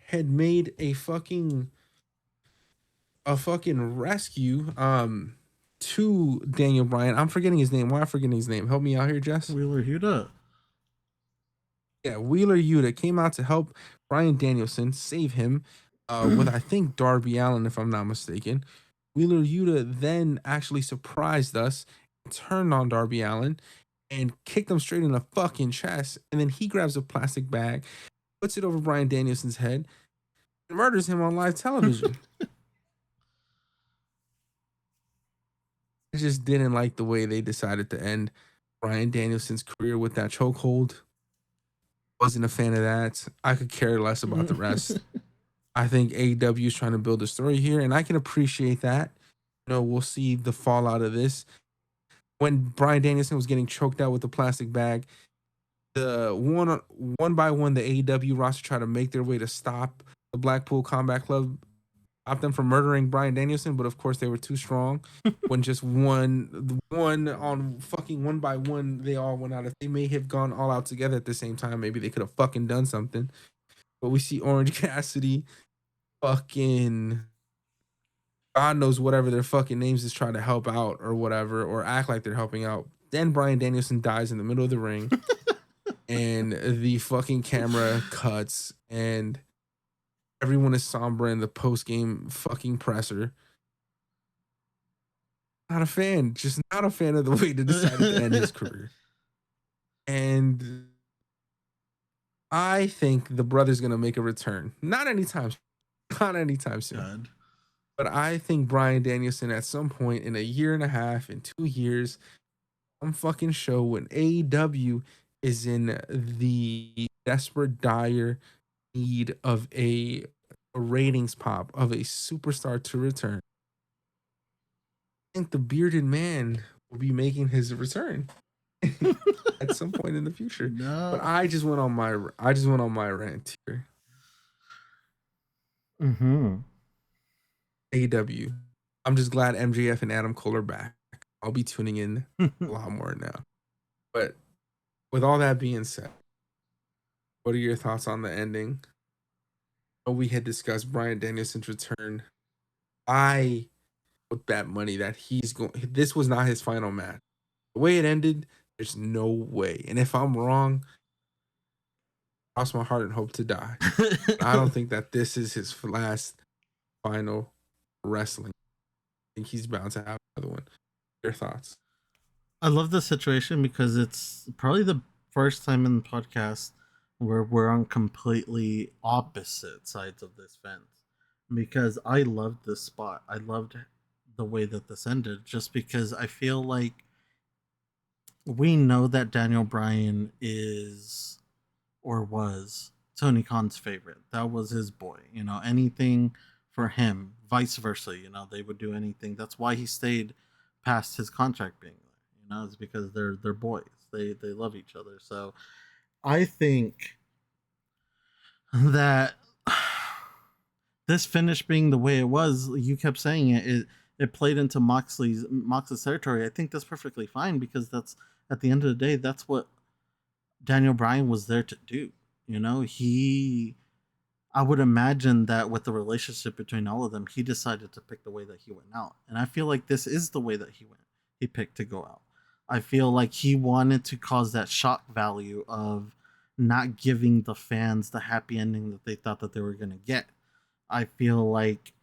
had made a fucking rescue to Daniel Bryan. I'm forgetting his name. Why am I forgetting his name? Help me out here, Jess. Wheeler Yuta. Yeah, Wheeler Yuta came out to help Bryan Danielson save him with, I think, Darby Allin, if I'm not mistaken. Wheeler Yuta then actually surprised us, turned on Darby Allin, and kicked him straight in the fucking chest. And then he grabs a plastic bag, puts it over Bryan Danielson's head, and murders him on live television. I just didn't like the way they decided to end Bryan Danielson's career with that chokehold. Wasn't a fan of that. I could care less about the rest. I think AEW is trying to build a story here, and I can appreciate that. We'll see the fallout of this. When Bryan Danielson was getting choked out with the plastic bag, the one by one, the AEW roster tried to make their way to stop the Blackpool Combat Club, stop them from murdering Bryan Danielson, but of course they were too strong. When just one on fucking one by one, they all went out. If they may have gone all out together at the same time, maybe they could have fucking done something. But we see Orange Cassidy, fucking God knows whatever their fucking names is, trying to help out or whatever, or act like they're helping out. Then Bryan Danielson dies in the middle of the ring, and the fucking camera cuts, and everyone is somber in the post game fucking presser. Not a fan, just not a fan of the way they decided to end his career. And I think the brother's gonna make a return. Not anytime soon. God. But I think Bryan Danielson at some point in a year and a half, in 2 years, some fucking show when AEW is in the desperate, dire need of a ratings pop, of a superstar to return. I think the bearded man will be making his return at some point in the future. No. But I just went on my rant here. AEW. I'm just glad MJF and Adam Cole are back. I'll be tuning in a lot more now. But with all that being said, what are your thoughts on the ending? We had discussed Bryan Danielson's return. I would bet money that this was not his final match. The way it ended, there's no way. And if I'm wrong, cross my heart and hope to die. I don't think that this is his last final wrestling. I think he's bound to have another one. Your thoughts? I love this situation because it's probably the first time in the podcast where we're on completely opposite sides of this fence. Because I loved this spot. I loved the way that this ended, just because I feel like we know that Daniel Bryan is or was Tony Khan's favorite. That was his boy. Anything for him, vice versa. They would do anything. That's why he stayed past his contract being there. It's because they're boys. They love each other. So I think that this finish being the way it was, you kept saying it played into Moxley's territory. I think that's perfectly fine, because that's, at the end of the day, that's what Daniel Bryan was there to do. I would imagine that with the relationship between all of them, he decided to pick the way that he went out. And I feel like this is the way that he picked to go out. I feel like he wanted to cause that shock value of not giving the fans the happy ending that they thought that they were going to get. I feel like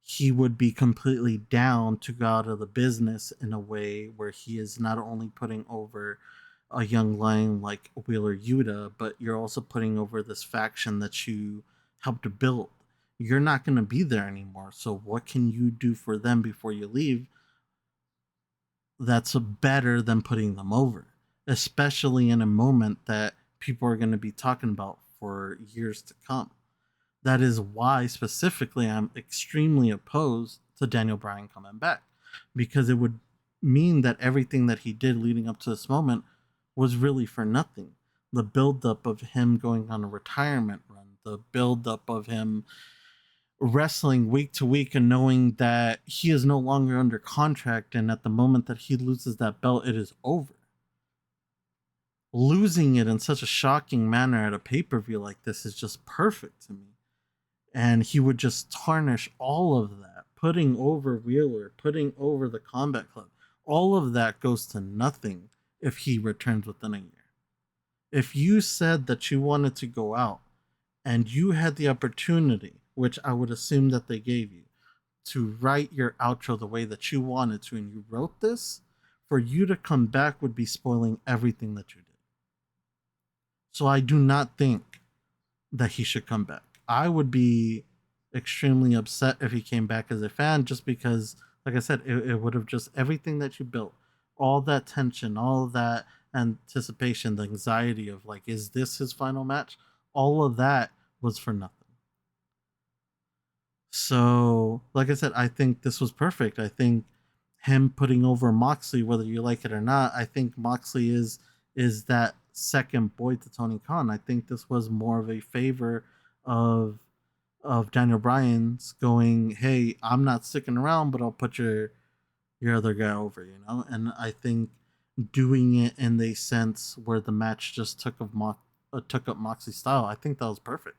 he would be completely down to go out of the business in a way where he is not only putting over a young lion like Wheeler Yuta, but you're also putting over this faction that you helped to build. You're not going to be there anymore. So, what can you do for them before you leave that's better than putting them over? Especially in a moment that people are going to be talking about for years to come. That is why specifically I'm extremely opposed to Daniel Bryan coming back, because it would mean that everything that he did leading up to this moment was really for nothing. The buildup of him going on a retirement run, the buildup of him wrestling week to week and knowing that he is no longer under contract, and at the moment that he loses that belt, it is over. Losing it in such a shocking manner at a pay-per-view like this is just perfect to me. And he would just tarnish all of that, putting over Wheeler, putting over the Combat Club. All of that goes to nothing if he returns within a year. If you said that you wanted to go out and you had the opportunity, which I would assume that they gave you, to write your outro the way that you wanted to, and you wrote this, for you to come back would be spoiling everything that you did. So I do not think that he should come back. I would be extremely upset if he came back as a fan, just because, like I said, it would have just everything that you built, all that tension, all that anticipation, the anxiety of like, is this his final match? All of that was for nothing. So, like I said, I think this was perfect. I think him putting over Moxley, whether you like it or not, I think Moxley is that second boy to Tony Khan. I think this was more of a favor of Daniel Bryan's going, hey, I'm not sticking around, but I'll put your other guy over, you know? And I think doing it in the sense where the match just took up Moxley's style, I think that was perfect.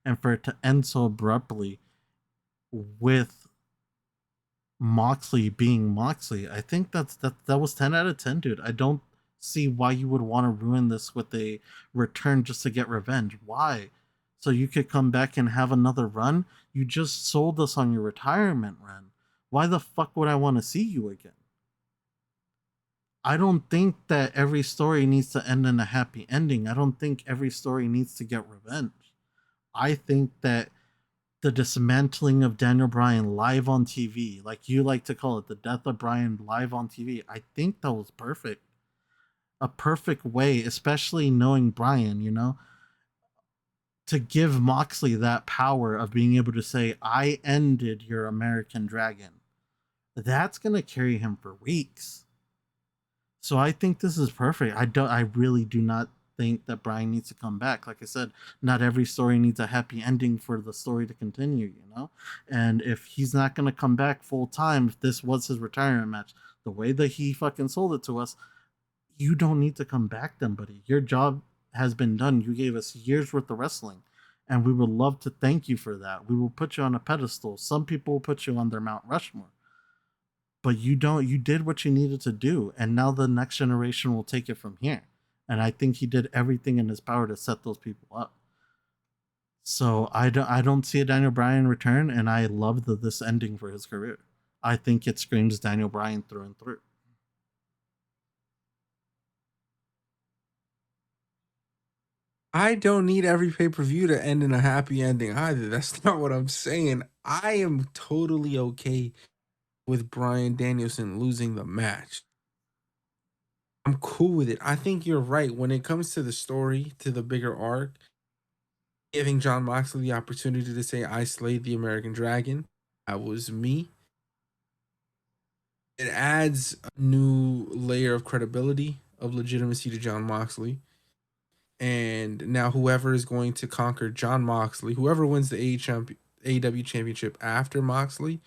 And for it to end so abruptly with Moxley being Moxley, I think that was 10 out of 10, dude. I don't see why you would want to ruin this with a return just to get revenge. Why? So you could come back and have another run? You just sold us on your retirement run. Why the fuck would I want to see you again? I don't think that every story needs to end in a happy ending. I don't think every story needs to get revenge. I think that the dismantling of Daniel Bryan live on TV, like you like to call it, the death of Bryan live on TV, I think that was perfect. A perfect way, especially knowing Bryan, you know, to give Moxley that power of being able to say, I ended your American Dragon. That's going to carry him for weeks. So I think this is perfect. I really do not think that Bryan needs to come back. Like I said, not every story needs a happy ending for the story to continue, you know? And if he's not going to come back full time, if this was his retirement match, the way that he fucking sold it to us, you don't need to come back then, buddy. Your job has been done. You gave us years worth of wrestling, and we would love to thank you for that. We will put you on a pedestal. Some people will put you on their Mount Rushmore. But you don't, you did what you needed to do, and now the next generation will take it from here. And I think he did everything in his power to set those people up. So I don't see a Daniel Bryan return, and I love this ending for his career. I think it screams Daniel Bryan through and through. I don't need every pay-per-view to end in a happy ending either. That's not what I'm saying. I am totally okay with Bryan Danielson losing the match. I'm cool with it. I think you're right. When it comes to the story, to the bigger arc, giving John Moxley the opportunity to say, I slayed the American Dragon, that was me. It adds a new layer of credibility, of legitimacy to John Moxley. And now whoever is going to conquer John Moxley, whoever wins the AEW championship after Moxley,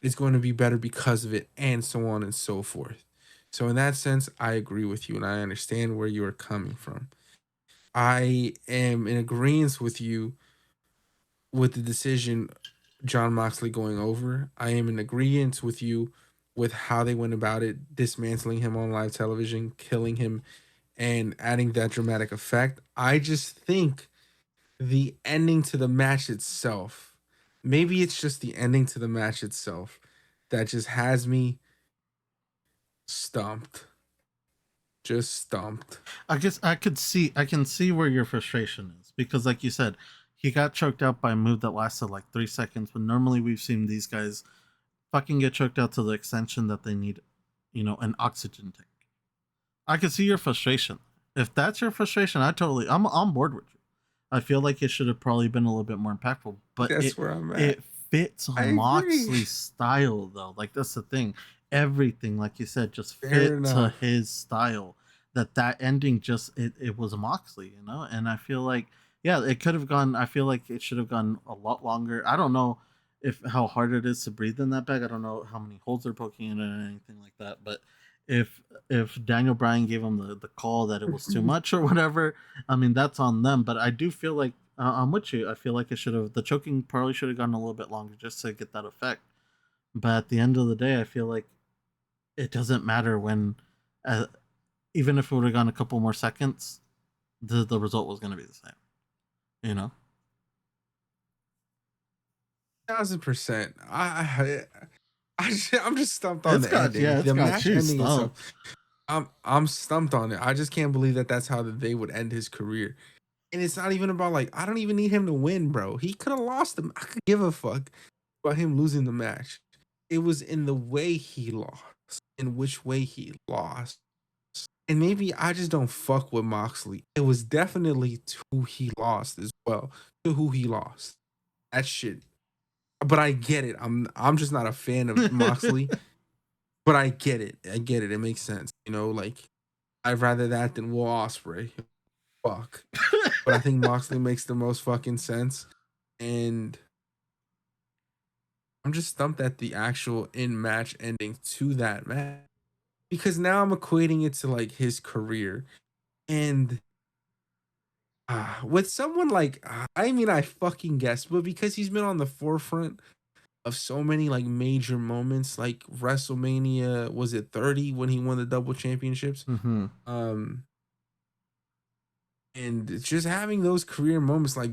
is going to be better because of it, and so on and so forth. So in that sense, I agree with you, and I understand where you are coming from. I am in agreement with you with the decision John Moxley going over. I am in agreement with you with how they went about it, dismantling him on live television, killing him, and adding that dramatic effect. I just think the ending to the match itself, maybe it's just the ending to the match itself that just has me stumped. Just stumped. I guess I can see where your frustration is, because like you said, he got choked out by a move that lasted like 3 seconds, when normally we've seen these guys fucking get choked out to the extension that they need, an oxygen tank. I can see your frustration. If that's your frustration, I'm on board with you. I feel like it should have probably been a little bit more impactful, but That's where I'm at. it fits I agree. Moxley's style though. Like that's the thing. Everything, like you said, just Fair fit enough. to his style. That ending just it was Moxley, and I feel like it could have gone. I feel like it should have gone a lot longer. I don't know if how hard it is to breathe in that bag. I don't know how many holes they're poking in it or anything like that. But if Daniel Bryan gave him the call that it was too much or whatever, I mean that's on them. But I do feel like I'm with you. I feel like the choking probably should have gone a little bit longer just to get that effect. But at the end of the day, I feel like it doesn't matter when, even if it would have gone a couple more seconds, the result was going to be the same. 1,000%. I'm just stumped on the ending. It's the got match you ending stumped. itself. I'm stumped on it. I just can't believe that that's how they would end his career. And it's not even about I don't even need him to win, bro. He could have lost him. I could give a fuck about him losing the match. It was in the way he lost, in which way he lost. And maybe I just don't fuck with Moxley. It was definitely to who he lost as well. To who he lost. That shit. But I get it. I'm just not a fan of Moxley. But I get it. It makes sense. I'd rather that than Will Ospreay. Fuck. But I think Moxley makes the most fucking sense. And I'm just stumped at the actual in-match ending to that match. Because now I'm equating it to his career. And with someone I fucking guess, but because he's been on the forefront of so many major moments, like WrestleMania, was it 30 when he won the double championships? Mm-hmm. And just having those career moments, like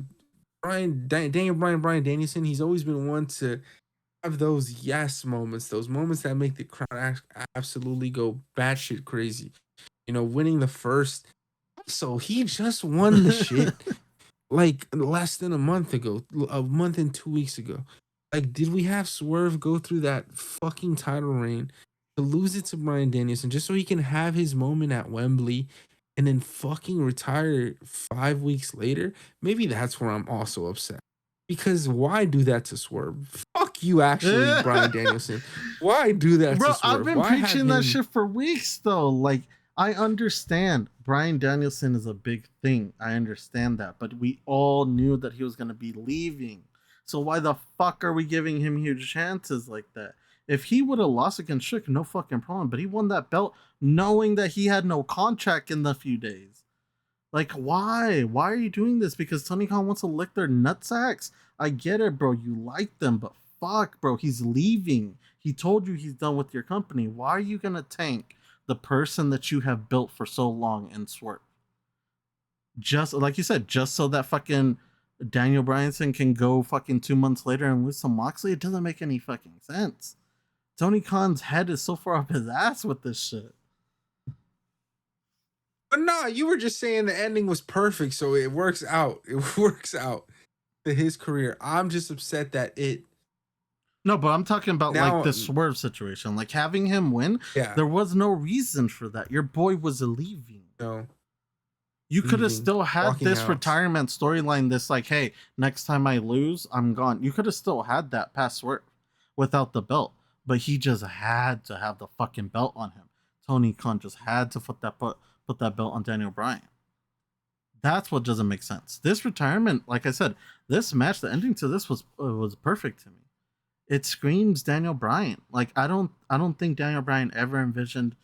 Daniel Bryan, Bryan Danielson, he's always been one to have those yes moments, those moments that make the crowd absolutely go batshit crazy. Winning the first. So he just won the shit less than a month and 2 weeks ago. Did we have Swerve go through that fucking title reign to lose it to Bryan Danielson just so he can have his moment at Wembley and then fucking retire 5 weeks later? Maybe that's where I'm also upset. Because why do that to Swerve? Fuck you, actually, Bryan Danielson. Why do that to Swerve? I've been preaching that shit for weeks, though. I understand Bryan Danielson is a big thing. I understand that. But we all knew that he was going to be leaving. So why the fuck are we giving him huge chances like that? If he would have lost against Strick, no fucking problem. But he won that belt knowing that he had no contract in the few days. Why? Why are you doing this? Because Tony Khan wants to lick their nutsacks? I get it, bro. You like them, but fuck, bro. He's leaving. He told you he's done with your company. Why are you going to tank the person that you have built for so long in Swerve? Just, like you said, just so that fucking Daniel Bryanson can go fucking 2 months later and lose some Moxley? It doesn't make any fucking sense. Tony Khan's head is so far up his ass with this shit. But nah, you were just saying the ending was perfect, so it works out. It works out to his career. I'm just upset that it. No, but I'm talking about the Swerve situation. Having him win, there was no reason for that. Your boy was leaving. No. You could have still had this retirement storyline, this hey, next time I lose, I'm gone. You could have still had that past Swerve without the belt. But he just had to have the fucking belt on him. Tony Khan just had to put that belt on Daniel Bryan. That's what doesn't make sense. This retirement, like I said, this match, the ending to this was perfect to me. It screams Daniel Bryan. I don't think Daniel Bryan ever envisioned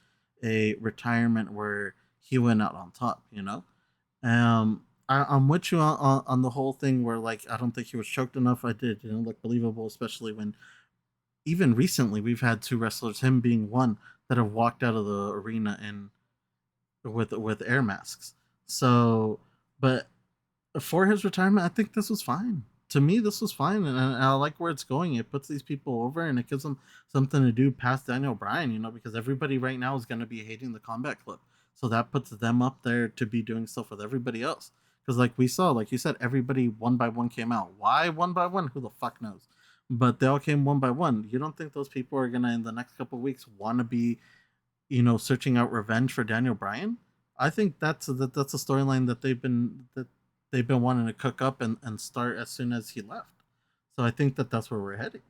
a retirement where he went out on top. I'm with you on the whole thing where I don't think he was choked enough. I did, look believable, especially when even recently we've had two wrestlers, him being one, that have walked out of the arena with air masks. So, but for his retirement, I think this was fine. to me, this was fine, and I like where it's going. It puts these people over, and it gives them something to do past Daniel Bryan, because everybody right now is going to be hating the Combat Club. So that puts them up there to be doing stuff with everybody else. Because, like we saw, like you said, everybody one by one came out. Why one by one? Who the fuck knows? But they all came one by one. You don't think those people are going to, in the next couple of weeks, want to be, searching out revenge for Daniel Bryan? I think that's a storyline that they've been wanting to cook up and start as soon as he left. So I think that's where we're heading.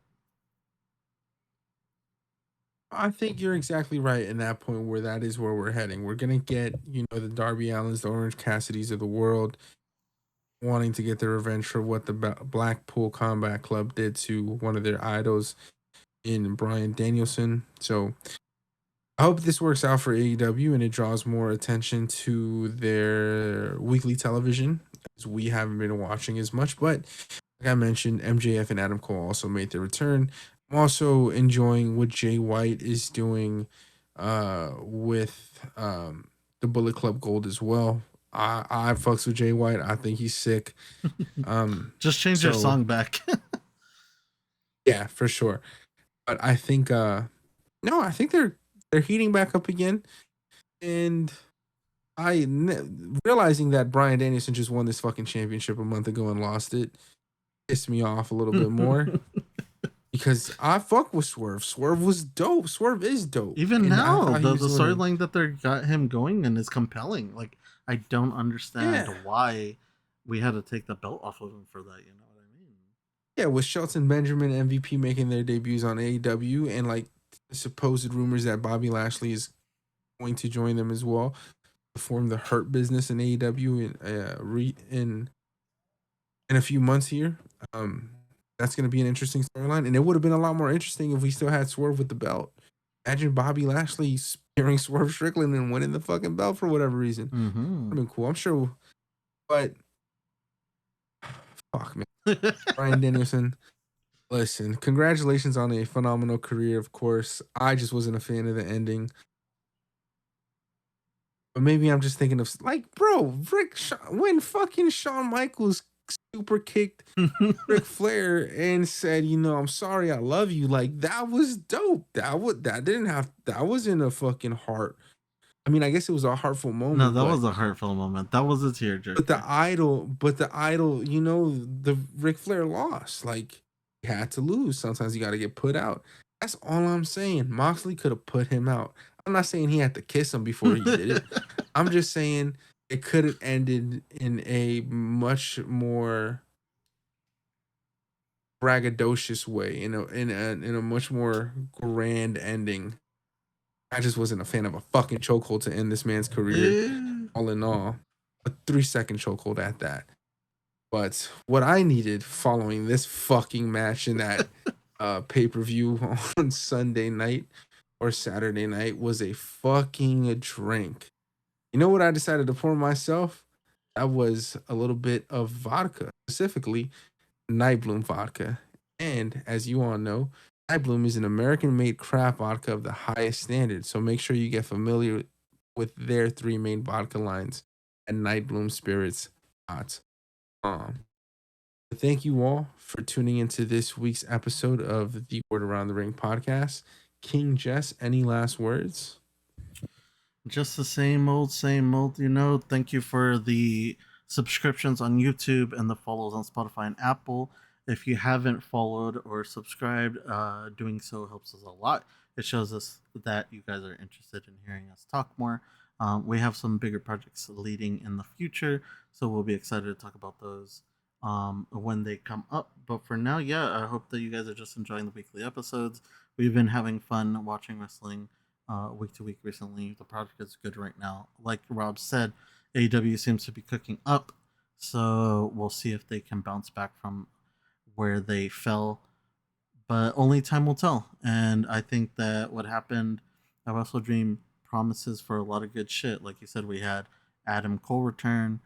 I think you're exactly right in that point where that is where we're heading. We're gonna get, the Darby Allens, the Orange Cassidys of the world wanting to get their revenge for what the Blackpool Combat Club did to one of their idols in Bryan Danielson. So I hope this works out for AEW and it draws more attention to their weekly television, as we haven't been watching as much. But like I mentioned, MJF and Adam Cole also made their return. I'm also enjoying what Jay White is doing with the Bullet Club Gold as well. I fucks with Jay White. I think he's sick. Just change your song back. Yeah, for sure. But I think I think they're heating back up again, and realizing that Bryan Danielson just won this fucking championship a month ago and lost it pissed me off a little bit more. Because I fuck with Swerve. Swerve was dope. Swerve is dope. Even now, the storyline that they got him going in is compelling. Like, I don't understand why we had to take the belt off of him for that. You know what I mean? Yeah, with Shelton Benjamin and MVP making their debuts on AEW, and like supposed rumors that Bobby Lashley is going to join them as well to form the Hurt Business in AEW in a few months here. That's going to be an interesting storyline, and it would have been a lot more interesting if we still had Swerve with the belt. Imagine Bobby Lashley spearing Swerve Strickland and winning the fucking belt for whatever reason. Mm-hmm. Would have been cool, I'm sure. But fuck, man. Bryan Danielson, listen, congratulations on a phenomenal career, of course. I just wasn't a fan of the ending. But maybe I'm just thinking of, like, bro, when fucking Shawn Michaels super kicked Ric Flair and said, I'm sorry, I love you. Like, that was dope. That wasn't a fucking heart. I mean, I guess it was a heartful moment. No, that was a heartful moment. That was a tearjerker. But the idol, the Ric Flair lost. Like, he had to lose. Sometimes you got to get put out. That's all I'm saying. Moxley could have put him out. I'm not saying he had to kiss him before he did it. I'm just saying it could have ended in a much more braggadocious way, in a much more grand ending. I just wasn't a fan of a fucking chokehold to end this man's career. All in all, a 3-second chokehold at that. But what I needed following this fucking match in that pay-per-view on Sunday night or Saturday night was a fucking drink. You know what I decided to pour myself? That was a little bit of vodka, specifically Nightbloom vodka. And as you all know, Nightbloom is an American-made craft vodka of the highest standard. So make sure you get familiar with their 3 main vodka lines at nightbloomspirits.com. Thank you all for tuning into this week's episode of the Word Around the Ring podcast. King Jess, any last words? Just the same old. Thank you for the subscriptions on YouTube and the follows on Spotify and Apple. If you haven't followed or subscribed, doing so helps us a lot. It shows us that you guys are interested in hearing us talk more. We have some bigger projects leading in the future, so we'll be excited to talk about those when they come up. But for now, I hope that you guys are just enjoying the weekly episodes. We've been having fun watching wrestling week to week recently. The project is good right now. Like Rob said, AEW seems to be cooking up, so we'll see if they can bounce back from where they fell, but only time will tell. And I think that what happened at Wrestle Dream promises for a lot of good shit. Like you said, we had Adam Cole return,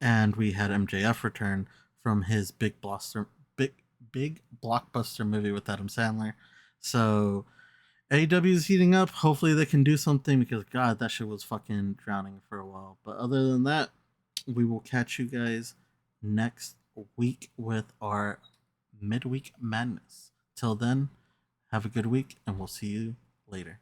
and we had MJF return from his big blockbuster movie with Adam Sandler. So AEW is heating up. Hopefully they can do something, because God, that shit was fucking drowning for a while. But other than that, we will catch you guys next week with our midweek madness. Till then, have a good week, and we'll see you later.